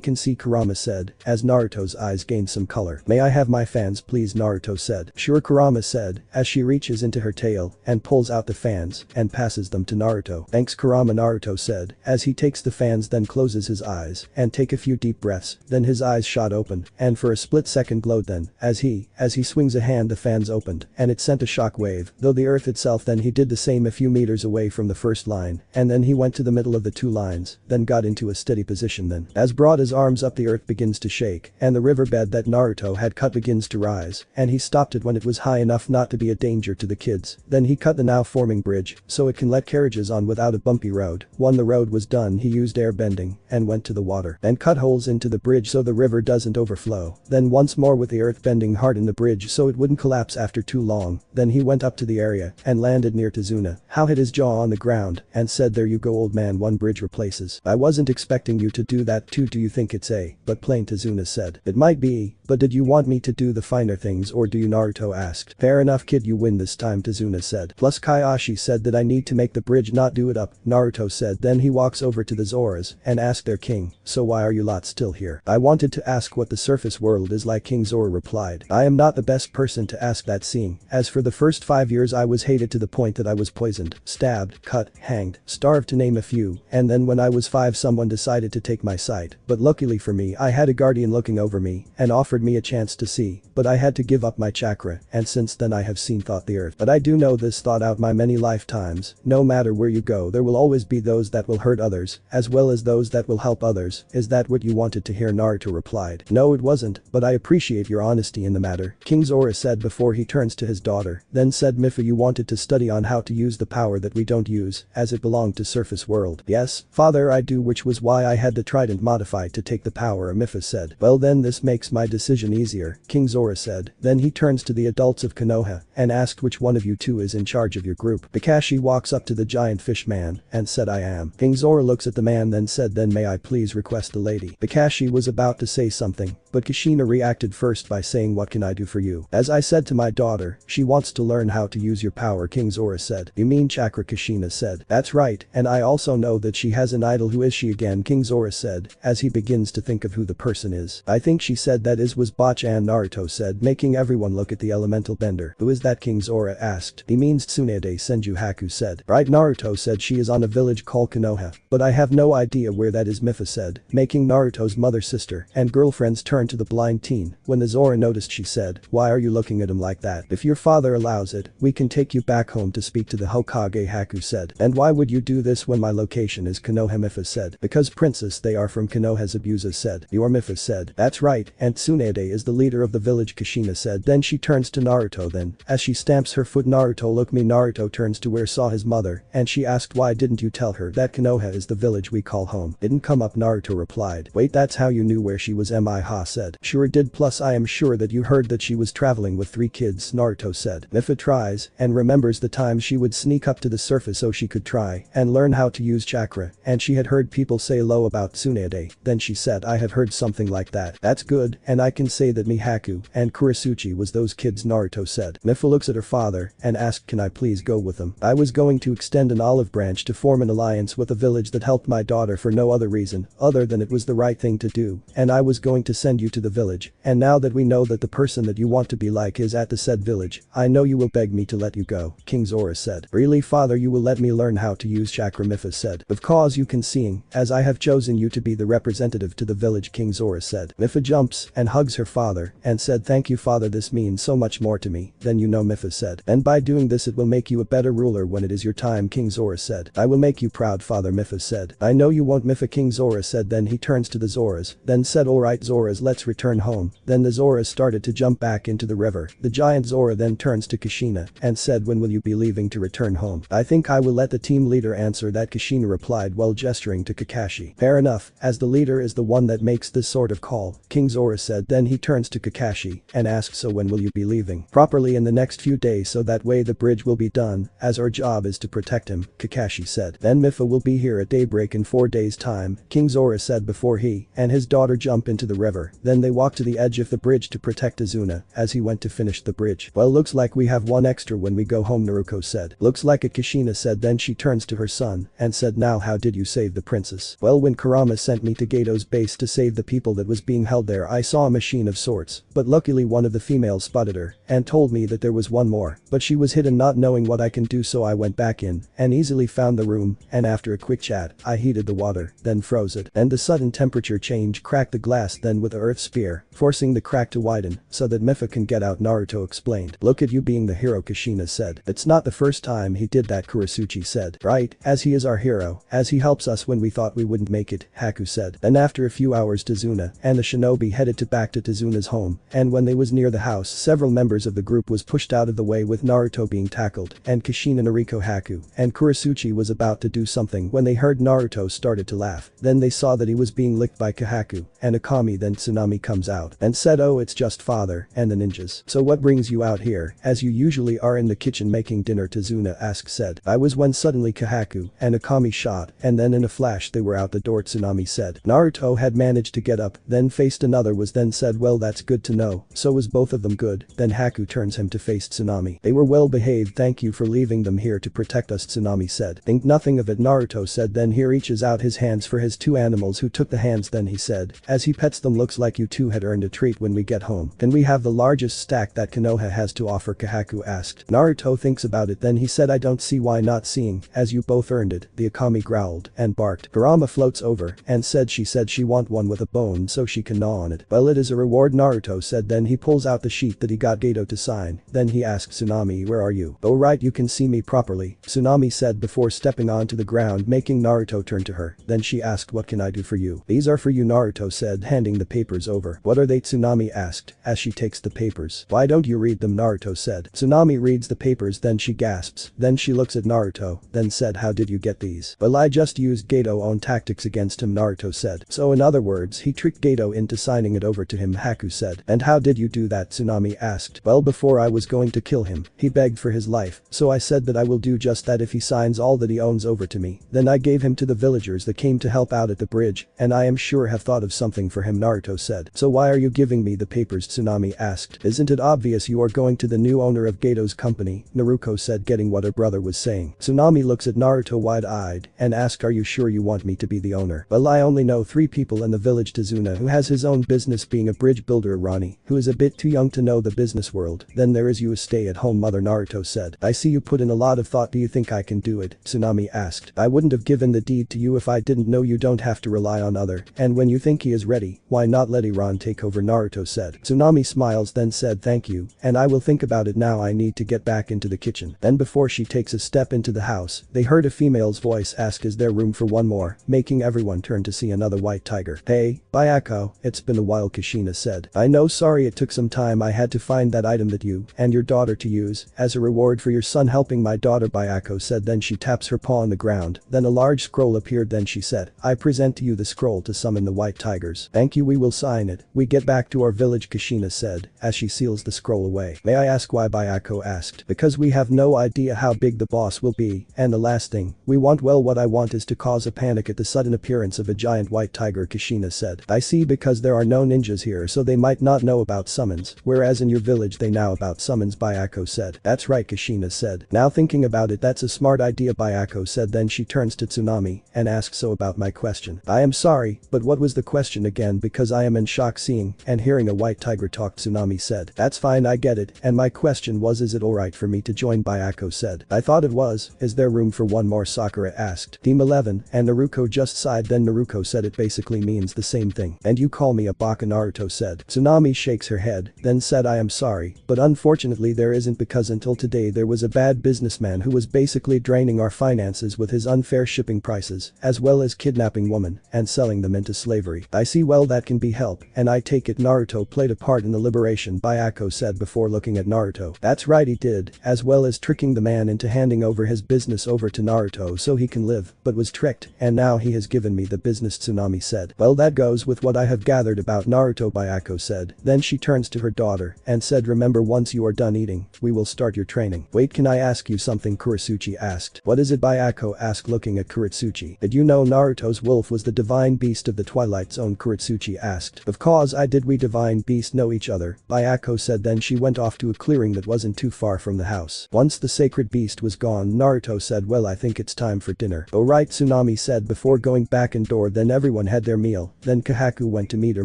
can see," Kurama said, as Naruto's eyes gained some color. "May I have my fans please?" Naruto said. "Sure," Kurama said, as she reaches into her tail and pulls out the fans and passes them to Naruto. "Thanks, Kurama," Naruto said, as he takes the fans, then closes his eyes and take a few deep breaths. Then his eyes shot open and for a split second glowed. Then as he swings a hand, the fans opened and it sent a shock wave though the earth itself. Then he did the same a few meters away from the first line, and then he went to the middle of the two lines, then got into a steady position. Then as brought his arms up, the earth begins to shake and the riverbed that Naruto had cut begins to rise, and he stopped it when it was high enough not to be a danger to the kids. Then he cut the now forming bridge so it can let carriages on without a bumpy road. When the road was done, he used air bending and went to the water and cut holes into the bridge so the river doesn't overflow. Then once more with the earth bending hard in the bridge so it wouldn't collapse after too long. Then he went up to the area and landed near Tazuna. How hit his jaw on the ground and said, "There you go, old man, one bridge replaces. I wasn't expecting you to do that too. Do you think it's but plain?" Tazuna said. "It might be, but did you want me to do the finer things or do you?" Naruto asked. "Fair enough, kid, you win this time," Tazuna said. "Plus Kaiashi said that I need to make the bridge not do it up," Naruto said. Then he walks over to the Zoras and asked their king, "So why are you lot still here?" "I wanted to ask what the surface world is like," King Zora replied. "I am not the best person to ask that, seeing as for the first 5 years I was hated to the point that I was poisoned, stabbed, cut, hanged, starved to name a few, and then when I was 5 someone decided to take my sight, but luckily for me I had a guardian looking over me and offered me a chance to see, but I had to give up my chakra, and since then I have seen thought the earth. But I do know this thought out my many lifetimes, no matter where you go there will always be those that will hurt others, as well as those that will help others. Is that what you wanted to hear?" Naruto replied. "No, it wasn't, but I appreciate your honesty in the matter," King Zora said before he turns to his daughter, then said, "Mifa, you wanted to study on how to use the power that we don't use, as it belonged to surface world." "Yes, father, I do, which was why I had the trident modified to take the power," Mifa said. "Well then this makes my decision easier," King Zora said. Then he turns to the adults of Konoha and asked, "Which one of you two is in charge of your group?" Kakashi walks up to the giant fish man and said, "I am." King Zora looks at the man then said, "Then may I please request the lady?" Kakashi was about to say something, but Kushina reacted first by saying, "What can I do for you?" "As I said to my daughter, she wants to learn how to use your power," King Zora said. "You mean chakra?" Kushina said. "That's right, and I also know that she has an idol." "Who is she again?" King Zora said, as he begins to think of who the person is. "I think she said that was Bachan," Naruto said, making everyone look at the elemental bender. "Who is that?" King Zora asked. "He means Tsunade," Senju Haku said. "Right," Naruto said, "she is on a village called Konoha, but I have no idea where that is," Mifa said, making Naruto's mother, sister, and girlfriends turn to the blind teen. When the Zora noticed, she said, "Why are you looking at him like that? If your father allows it, we can take you back home to speak to the Hokage," Haku said. "And why would you do this when my location is Konoha?" Mifa said. "Because princess, they are from Konoha," Zabuza said. "You are," Mifa said. "That's right, and Tsunade is the leader of the village," Kushina said. Then she turns to Naruto. Then as she stamps her foot, "Naruto, look me." Naruto turns to where saw his mother and she asked, "Why didn't you tell her that Konoha is the village we call home?" "Didn't come up," Naruto replied. "Wait, that's how you knew where she was?" Ha said. "Sure did, plus I am sure that you heard that she was traveling with 3 kids," Naruto said. Mifa tries and remembers the time she would sneak up to the surface so she could try and learn how to use chakra, and she had heard people say low about Tsunade. Then she said, "I have heard something like that." "That's good, and I can say that Haku and Kurotsuchi was those kids," Naruto said. Mifa looks at her father and asked, "Can I please go with them? I was going to extend an olive branch to form an alliance with a village that helped my daughter for no other reason other than it was the right thing to do, and I was going to send you to the village, and now that we know that the person that you want to be like is at the said village, I know you will beg me to let you go, King Zora said. Really father, you will let me learn how to use chakra, Mipha said. Of course you can, seeing as I have chosen you to be the representative to the village, King Zora said. Mipha jumps and hugs her father and said, thank you father, this means so much more to me than you know, Mipha said. And by doing this it will make you a better ruler when it is your time, King Zora said. I will make you proud father, Mipha said. I know you won't, Mipha, King Zora said. Then he turns to the Zoras, then said, alright Zoras, let's return home. Then the Zoras started to jump back into the river. The giant Zora then turns to Kushina and said, when will you be leaving to return home? I think I will let the team leader answer that, Kushina replied while gesturing to Kakashi. Fair enough, as the leader is the one that makes this sort of call, King Zora said. Then he turns to Kakashi and asks, so when will you be leaving? Properly in the next few days, so that way the bridge will be done, as our job is to protect him, Kakashi said. Then Mipha will be here at daybreak in 4 days time, King Zora said before he and his daughter jump into the river. Then they walk to the edge of the bridge to protect Azuna as he went to finish the bridge. Well, looks like we have one extra when we go home, Naruto said. Looks like it, Kushina said. Then she turns to her son and said, now how did you save the princess? Well, when Kurama sent me to Gato's base to save the people that was being held there, I saw a machine of sorts, but luckily one of the females spotted her and told me that there was one more, but she was hidden, not knowing what I can do, so I went back in and easily found the room, and after a quick chat I heated the water, then froze it, and the sudden temperature change cracked the glass then with the earth spear, forcing the crack to widen so that Mipha can get out, Naruto explained. Look at you being the hero, Kushina said. It's not the first time he did that, Kurotsuchi said. Right, as he is our hero, as he helps us when we thought we wouldn't make it, Haku said. Then after a few hours Tazuna and the shinobi headed back to Tazuna's home, and when they was near the house several members of the group was pushed out of the way with Naruto being tackled, and Kushina, Nariko, Haku and Kurotsuchi was about to do something when they heard Naruto started to laugh. Then they saw that he was being licked by Kahaku and Akami. Then Tsunami comes out and said, oh, it's just father and the ninjas. So what brings you out here, as you usually are in the kitchen making dinner, Tazuna asked said. I was, when suddenly Kahaku and Akami shot and then in a flash they were out the door, Tsunami said. Naruto had managed to get up, then faced another was then said, well, that's good to know, so was both of them good? Then Haku turns him to face Tsunami. They were well behaved, thank you for leaving them here to protect us, Tsunami said. Think nothing of it, Naruto said. Then he reaches out his hands for his two animals who took the hands. Then he said, as he pets them, looks like you two had earned a treat when we get home. Can we have the largest stack that Konoha has to offer, Kahaku asked. Naruto thinks about it, then he said, I don't see why not, seeing as you both earned it. The Akami growled and barked. Kurama floats over and said she want one with a bone so she can gnaw on it. Well, it is a reward, Naruto said. Then he pulls out the sheet that he got Gato to sign. Then he asked Tsunami, where are you? Oh right, you can see me properly, Tsunami said before stepping onto the ground, making Naruto turn to her. Then she asked, what can I do for you? These are for you, Naruto said, handing the papers over. What are they? Tsunami asked as she takes the papers. Why don't you read them? Naruto said. Tsunami reads the papers, then she gasps. Then she looks at Naruto, then said, how did you get these? Well, I just used Gato on tactics against him, Naruto said. So in other words, he tricked Gato into signing it over to him, Haku said. And how did you do that? Tsunami asked. Well, before I was going to kill him, he begged for his life, so I said that I will do just that if he signs all that he owns over to me. Then I gave him to the villagers that came to help out at the bridge, and I am sure have thought of something for him, Naruto said. So why are you giving me the papers? Tsunami asked. Isn't it obvious you are going to the new owner of Gato's company? Naruto said, getting what her brother was saying. Tsunami looks at Naruto wide-eyed and asks, are you sure you want me to be the owner? Well, I only know 3 people in the village, Tazuna who has his own business being a bridge builder, Ronnie who is a bit too young to know the business world, then there is you, a stay-at-home mother, Naruto said. I see you put in a lot of thought, do you think I can do it? Tsunami asked. I wouldn't have given the deed to you if I didn't know you don't have to rely on other, and when you think he is ready, why not let Iran take over, Naruto said. Tsunami smiles then said, thank you, and I will think about it now. I need to get back into the kitchen. Then before she takes a step into the house, they heard a female's voice ask, is there room for one more, making everyone turn to see another white tiger. Hey, Bayako, it's been a while, Kushina said. I know, sorry it took some time, I had to find that item that you and your daughter to use as a reward for your son helping my daughter, Bayako said. Then she taps her paw on the ground, then a large scroll appeared. Then she said, I present to you the scroll to summon the white tigers. Thank you, we will sign it. We get back to our village, Kushina said as she seals the scroll away. May I ask why? Bayako asked. Because we have no idea how big the boss will be, and the last thing we want, well, what I want is to cause a panic at the sudden appearance of a giant white tiger, Kushina said. I see, because there are no ninjas here so they might not know about summons, whereas in your village they know about summons, Bayako said. That's right, Kushina said. Now thinking about it, that's a smart idea, Bayako said. Then she turns to Tsunami and asks, so about my question. I am sorry, but what was the question again, because I am in shock, shocked seeing and hearing a white tiger talk. Tsunami said. That's fine, I get it, and my question was, is it alright for me to join? Bayako said. I thought it was. Is there room for one more? Sakura asked. Team 11, and Naruto just sighed. Then Naruto said, it basically means the same thing. And you call me a baka? Naruto said. Tsunami shakes her head, then said, I am sorry, but unfortunately there isn't, because until today there was a bad businessman who was basically draining our finances with his unfair shipping prices, as well as kidnapping women and selling them into slavery. I see, well, that can be helped, and I take it Naruto played a part in the liberation, Bayako said before looking at Naruto. That's right, he did, as well as tricking the man into handing over his business over to Naruto so he can live, but was tricked, and now he has given me the business. Tsunami said. Well, that goes with what I have gathered about Naruto, Bayako said. Then she turns to her daughter and said, remember, once you are done eating, we will start your training. Wait, can I ask you something? Kurotsuchi asked. What is it? Bayako asked looking at Kurotsuchi. Did you know Naruto's wolf was the divine beast of the Twilight Zone? Kurotsuchi asked. Of course I did. We divine beasts know each other, Bayako said. Then she went off to a clearing that wasn't too far from the house. Once the sacred beast was gone, Naruto said, well, I think it's time for dinner. Oh right, Tsunami said before going back indoor. Then everyone had their meal. Then Kahaku went to meet her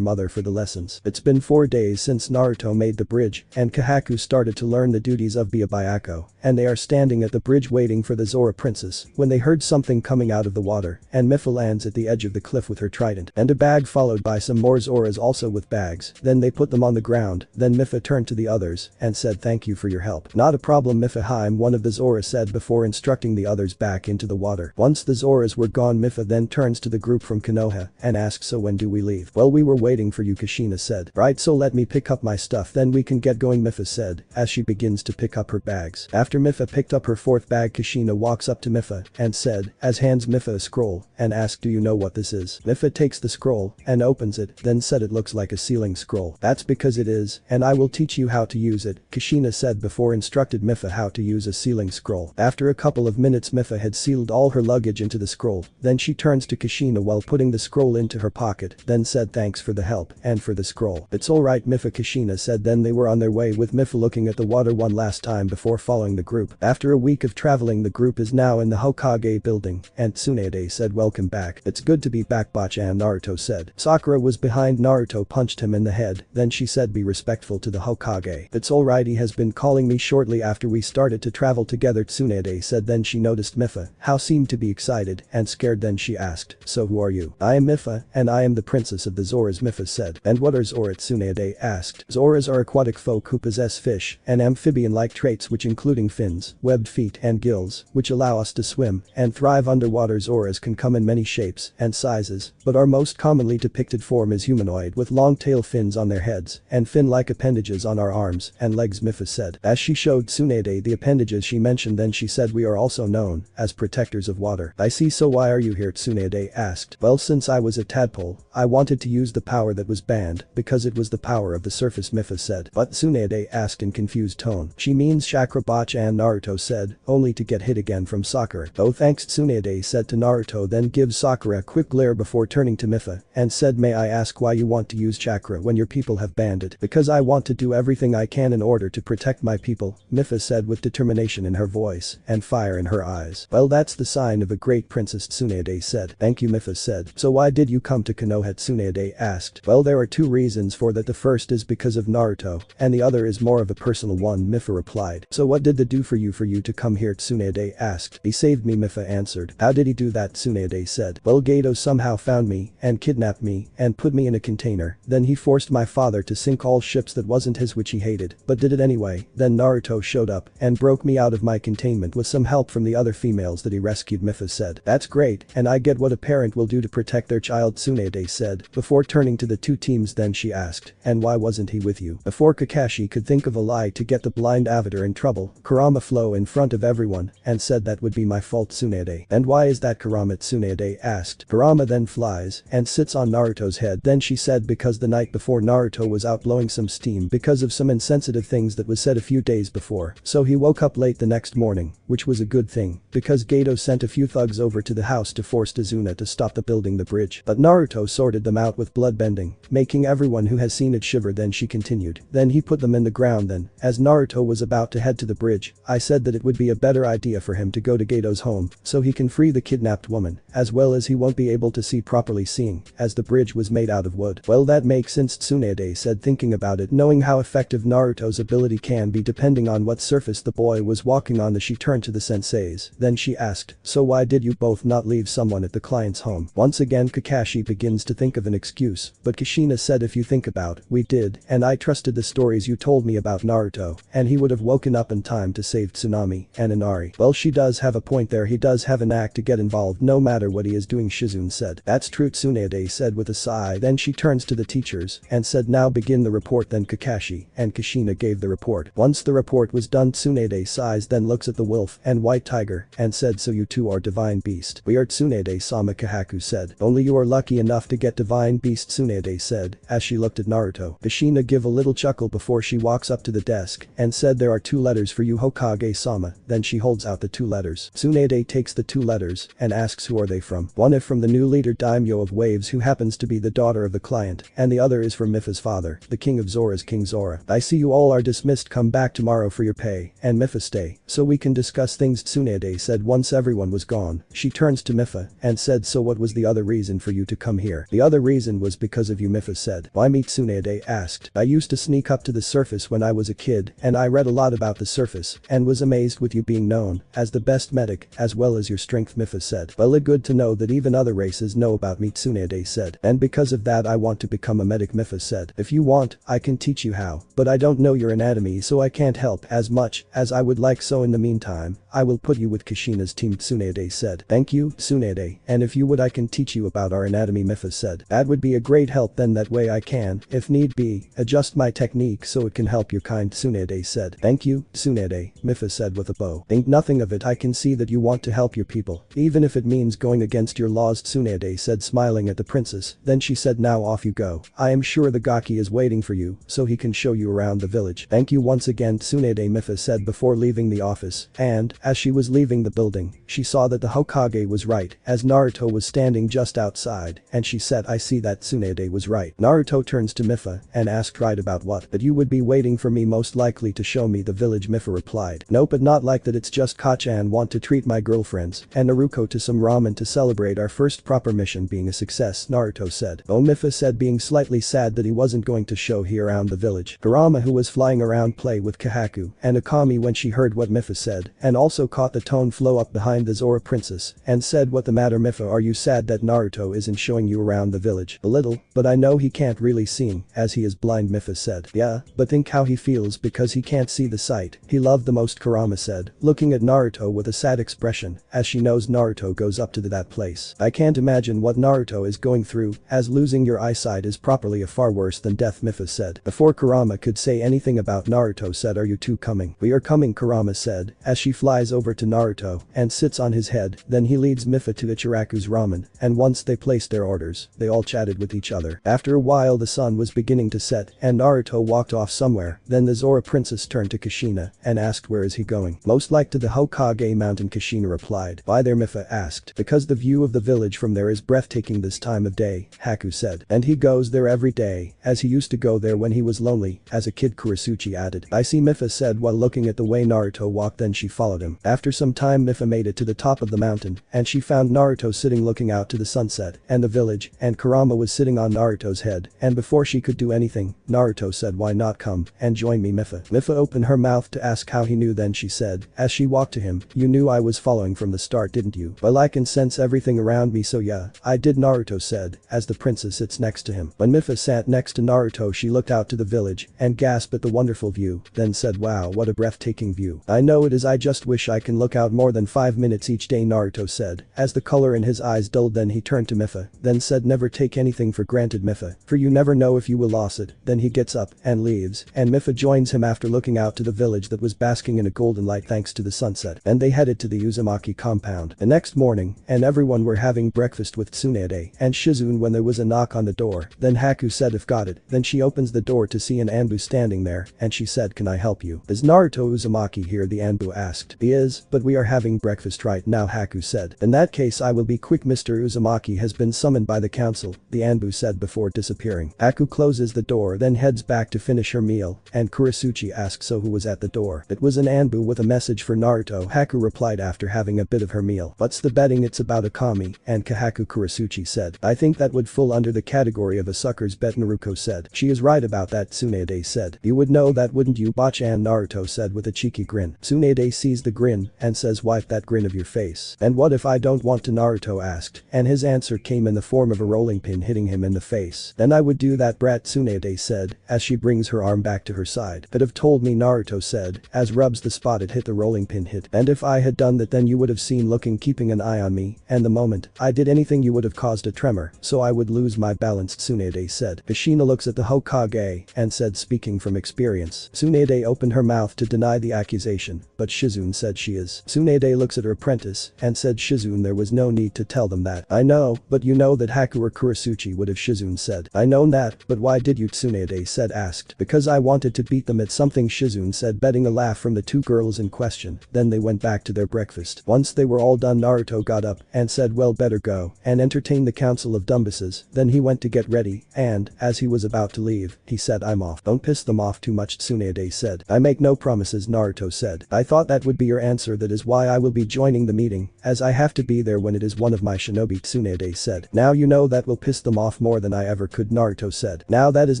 mother for the lessons. It's been 4 days since Naruto made the bridge, and Kahaku started to learn the duties of Bayako, and they are standing at the bridge waiting for the Zora princess when they heard something coming out of the water, and Mipha lands at the edge of the cliff with her trident and a bag, followed by some more Zoras also with bags. Then they put them on the ground. Then Mipha turned to the others and said, thank you for your help. Not a problem, Mipha. Haim, one of the Zora said before instructing the others back into the water. Once the Zoras were gone, Mipha then turns to the group from Konoha and asks, so when do we leave? Well, we were waiting for you, Kushina said. Right, so let me pick up my stuff, then we can get going, Mipha said as she begins to pick up her bags. After Mipha picked up her 4th bag, Kushina walks up to Mipha and said, as hands Mipha a scroll and asked, do you know what this is? Mipha takes the scroll and opens it, then said, it looks like a sealing scroll. That's because it is, and I will teach you how to use it, Kushina said before instructed Mipha how to use a sealing scroll. After a couple of minutes, Mipha had sealed all her luggage into the scroll. Then she turns to Kushina while putting the scroll into her pocket, then said, thanks for the help and for the scroll. It's alright, Mipha, Kushina said. Then they were on their way with Mipha looking at the water one last time before following the group. After a week of traveling, the group is now in the Hokage building, and Tsunade said, welcome back. It's good to be back, Bachan, Naruto said. Sakura was behind Naruto, punched him in the head, then she said, be respectful to the Hokage. It's alright, he has been calling me shortly after we started to travel together, Tsunade said. Then she noticed Mipha, how seemed to be excited and scared. Then she asked, so who are you? I am Mipha, and I am the princess of the Zoras, Mipha said. And what are Zora? Tsunade asked. Zoras are aquatic folk who possess fish and amphibian-like traits, which including fins, webbed feet and gills, which allow us to swim and thrive underwater. Zoras can come in many shapes and sizes, but our most commonly depicted form is humanoid with long tail fins on their heads and fin-like appendages on our arms and legs, Mipha said. As she showed Tsunade the appendages she mentioned, then she said, we are also known as protectors of water. I see, so why are you here? Tsunade asked. Well, since I was a tadpole, I wanted to use the power that was banned because it was the power of the surface, Mipha said. But Tsunade asked in confused tone. She means chakra, Bachan, Naruto said, only to get hit again from Sakura. Oh thanks, Tsunade said to Naruto, then gives Sakura a quick glare before turning to Mipha and said, may I ask why you want to use chakra when your people have banned it? Because I want to do everything I can in order to protect my people, Mipha said with determination in her voice and fire in her eyes. Well, that's the sign of a great princess, Tsunade said. Thank you, Mipha said. So why did you come to Konoha? Tsunade asked. Well, there are 2 reasons for that. The first is because of Naruto, and the other is more of a personal one, Mipha replied. So what did they do for you to come here? Tsunade asked. He saved me, Mipha answered. How did he do that? Tsunade said. Well, Gato somehow found me and kidnapped me and put me in a container. Then he forced my father to sink all ships that wasn't his, which he hated, but did it anyway. Then Naruto showed up and broke me out of my containment with some help from the other females that he rescued, Mipha said. That's great, and I get what a parent will do to protect their child, Tsunade said before turning to the 2 teams. Then she asked, and why wasn't he with you? Before Kakashi could think of a lie to get the blind avatar in trouble, Kurama flew in front of everyone and said, that would be my fault, Tsunade. And why is that, Kurama? Tsunade asked. Kurama then flies and sits on Naruto's head. Then she said, because the night before Naruto was out blowing some steam because of some insensitive things that was said a few days before, so he woke up late the next morning, which was a good thing because Gato sent a few thugs over to the house to force Tazuna to stop the building the bridge, but Naruto sorted them out with bloodbending, making everyone who has seen it shiver. Then she continued, then he put them in the ground. Then, as Naruto was about to head to the bridge, I said that it would be a better idea for him to go to Gato's home so he can free the kidnapped woman, as well as he won't be able to see properly, seeing as the bridge was made out of wood. Well, that makes sense, Tsunade said, thinking about it, knowing how effective Naruto's ability can be depending on what surface the boy was walking on. As she turned to the senseis, then she asked, so why did you both not leave someone at the client's home? Once again Kakashi begins to think of an excuse, but Kushina said, if you think about, we did, and I trusted the stories you told me about Naruto, and he would have woken up in time to save Tsunami and Inari. Well, she does have a point there, he does have a knack to get involved no matter what he is doing, Shizune said. That's true, Tsunade said with a sigh. Then she turns to the teachers and said, now begin the report. Then Kakashi and Kushina gave the report. Once the report was done, Tsunade sighs, then looks at the wolf and white tiger and said, so you two are divine beast. We are, Tsunade-sama, Haku said. Only you are lucky enough to get divine beast, Tsunade said as she looked at Naruto. Kushina give a little chuckle before she walks up to the desk and said, there are 2 letters for you, Hokage-sama. Then she holds out the 2 letters. Tsunade takes the 2 letters and asks, who are they from? One is from the new leader daimyo of Waves, who happens to be the daughter of the client, and the other is from Mifa's father, the king of Zora's King Zora. I see you all are dismissed, come back tomorrow for your pay, and Mifa stay, so we can discuss things, Tsunade said once everyone was gone. She turns to Mifa and said, so what was the other reason for you to come here? The other reason was because of you, Mifa said. Why me? Tsunade asked. I used to sneak up to the surface when I was a kid, and I read a lot about the surface, and was amazed with you being known as the best medic as well as your strength, Mifa said. Well, it's good to know that even other races know about me, Tsunade said. And because of that I want to become a medic, Mifa said. If you want, I can teach you how, but I don't know your anatomy so I can't help as much as I would like, so in the meantime, I will put you with Kushina's team, Tsunade said. Thank you, Tsunade, and if you would I can teach you about our anatomy, Mifa said. That would be a great help, then that way I can, if need be, adjust my technique so it can help your kind, Tsunade said. Thank you, Tsunade, Mifa said with a bow. Think nothing of it, I can see that you want to help your people, even if it means going against your laws, Tsunade said, smiling at the princess. Then she said, now off you go. I am sure the Gaki is waiting for you so he can show you around the village. Thank you once again, Tsunade, Mifa said before leaving the office, and, as she was leaving the building, she saw that the Hokage was right as Naruto was standing just outside, and she said, I see that Tsunade was right. Naruto turns to Mifa and asked, right about what? That you would be waiting for me most likely to show me the village, Mifa replied. Nope, but not like that, it's just Kacha-an want to treat my girlfriends and Naruto to some ramen to celebrate our first proper mission being a success, Naruto said. Oh, Mifa said, being slightly sad that he wasn't going to show he around the village. Kurama, who was flying around, play with Kahaku and Akami when she heard what Mifa said and also caught the tone flow up behind the Zora princess and said, what the matter, Mifa, are you sad that Naruto isn't showing you around the village? A little, but I know he can't really see as he is blind, Mifa said. Yeah, but think how he feels because he can't see the sight he loved the most, Kurama said, looking at Naruto with a sad expression as she knows Naruto goes up to that place. I can't imagine what Naruto is going through as losing your eyesight is properly a far worse than death, Mifa said. Before Kurama could say anything about Naruto said, are you two coming? We are coming, Kurama said as she flies over to Naruto and sits on his head. Then he leads Mifa to Ichiraku's ramen, and once they placed their orders, they all chatted with each other. After a while the sun was beginning to set and Naruto walked off somewhere. Then the Zora princess turned to Kushina and asked, where is he going? Most like to the Hokage mountain, Kushina replied. Why there, Mifa asked. Because the view of the village from there is breathtaking this time of day, Haku said. And he goes there every day as he used to go there when he was lonely as a kid, Kurotsuchi added. I see, Mifa said while looking at the way Naruto walked. Then she followed him. After some time Mifa made it to the top of the mountain and she found Naruto sitting looking out to the sunset and the village, and Kurama was sitting on Naruto's head, and before she could do anything, Naruto said, why not come and join me, Mifa? Mifa opened her mouth to ask how he knew. Then she said as she walked to him, you knew I was following from the start, didn't you? Well, I can sense everything around me, so yeah, I did, Naruto said as the princess sits next to him. When Mifa sat next to Naruto she looked out to the village and gasped at the wonderful view, then said, wow, what a breathtaking view. I know it is, I just wish I can look out more than 5 minutes each day, Naruto said as the color in his eyes dulled. Then he turned to Mifa, then said, never take anything for granted, Mifa, for you never know if you will lose it. Then he gets up and leaves, and Mifa joins him after looking out to the village that was basking in a golden light thanks to the sunset. And they headed to the Uzumaki compound. The next morning, and everyone were having breakfast with Tsunade and Shizune when there was a knock on the door. Then Haku said, if got it. Then she opens the door to see an Anbu standing there, and she said, can I help you? Is Naruto Uzumaki here? The Anbu asked. The She is, but we are having breakfast right now, Haku said. In that case I will be quick. Mr. Uzumaki has been summoned by the council, the Anbu said before disappearing. Haku closes the door then heads back to finish her meal, and Kurotsuchi asks so who was at the door. It was an Anbu with a message for Naruto. Haku replied after having a bit of her meal. What's the betting? It's about Akami and Kahaku, Kurotsuchi said. I think that would fall under the category of a sucker's bet, Naruto said. She is right about that, Tsunade said. You would know that, wouldn't you, Bachan? Naruto said with a cheeky grin. Tsunade sees the grin and says, wipe that grin of your face. And what if I don't want to? Naruto asked, and his answer came in the form of a rolling pin hitting him in the face. Then I would do that, brat, Tsunade said as she brings her arm back to her side. Could have told me, Naruto said as rubs the spot it hit the rolling pin hit. And if I had done that then you would have seen looking keeping an eye on me, and the moment I did anything you would have caused a tremor, so I would lose my balance, Tsunade said. Kushina looks at the Hokage and said, speaking from experience. Tsunade opened her mouth to deny the accusation, but Shizune said she is. Tsunade looks at her apprentice and said, Shizune, there was no need to tell them that. I know, but you know that Haku or Kurotsuchi would have, Shizune said. I know that, but why did you, Tsunade said asked. Because I wanted to beat them at something, Shizune said, betting a laugh from the two girls in question. Then they went back to their breakfast. Once they were all done, Naruto got up and said, well, better go and entertain the council of Dumbuses. Then he went to get ready and, as he was about to leave, he said, I'm off. Don't piss them off too much, Tsunade said. I make no promises, Naruto said. I thought that would be your answer. That is why I will be joining the meeting, as I have to be there when it is one of my shinobi, Tsunade said. Now you know that will piss them off more than I ever could, Naruto said. Now that is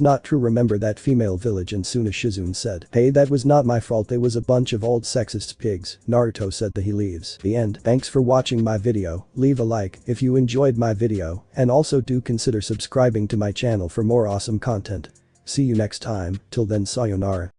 not true, remember that female village in Suna, Shizune said. Hey, that was not my fault, they was a bunch of old sexist pigs, Naruto said. That he leaves. The end. Thanks for watching my video, leave a like if you enjoyed my video, and also do consider subscribing to my channel for more awesome content. See you next time, till then, sayonara.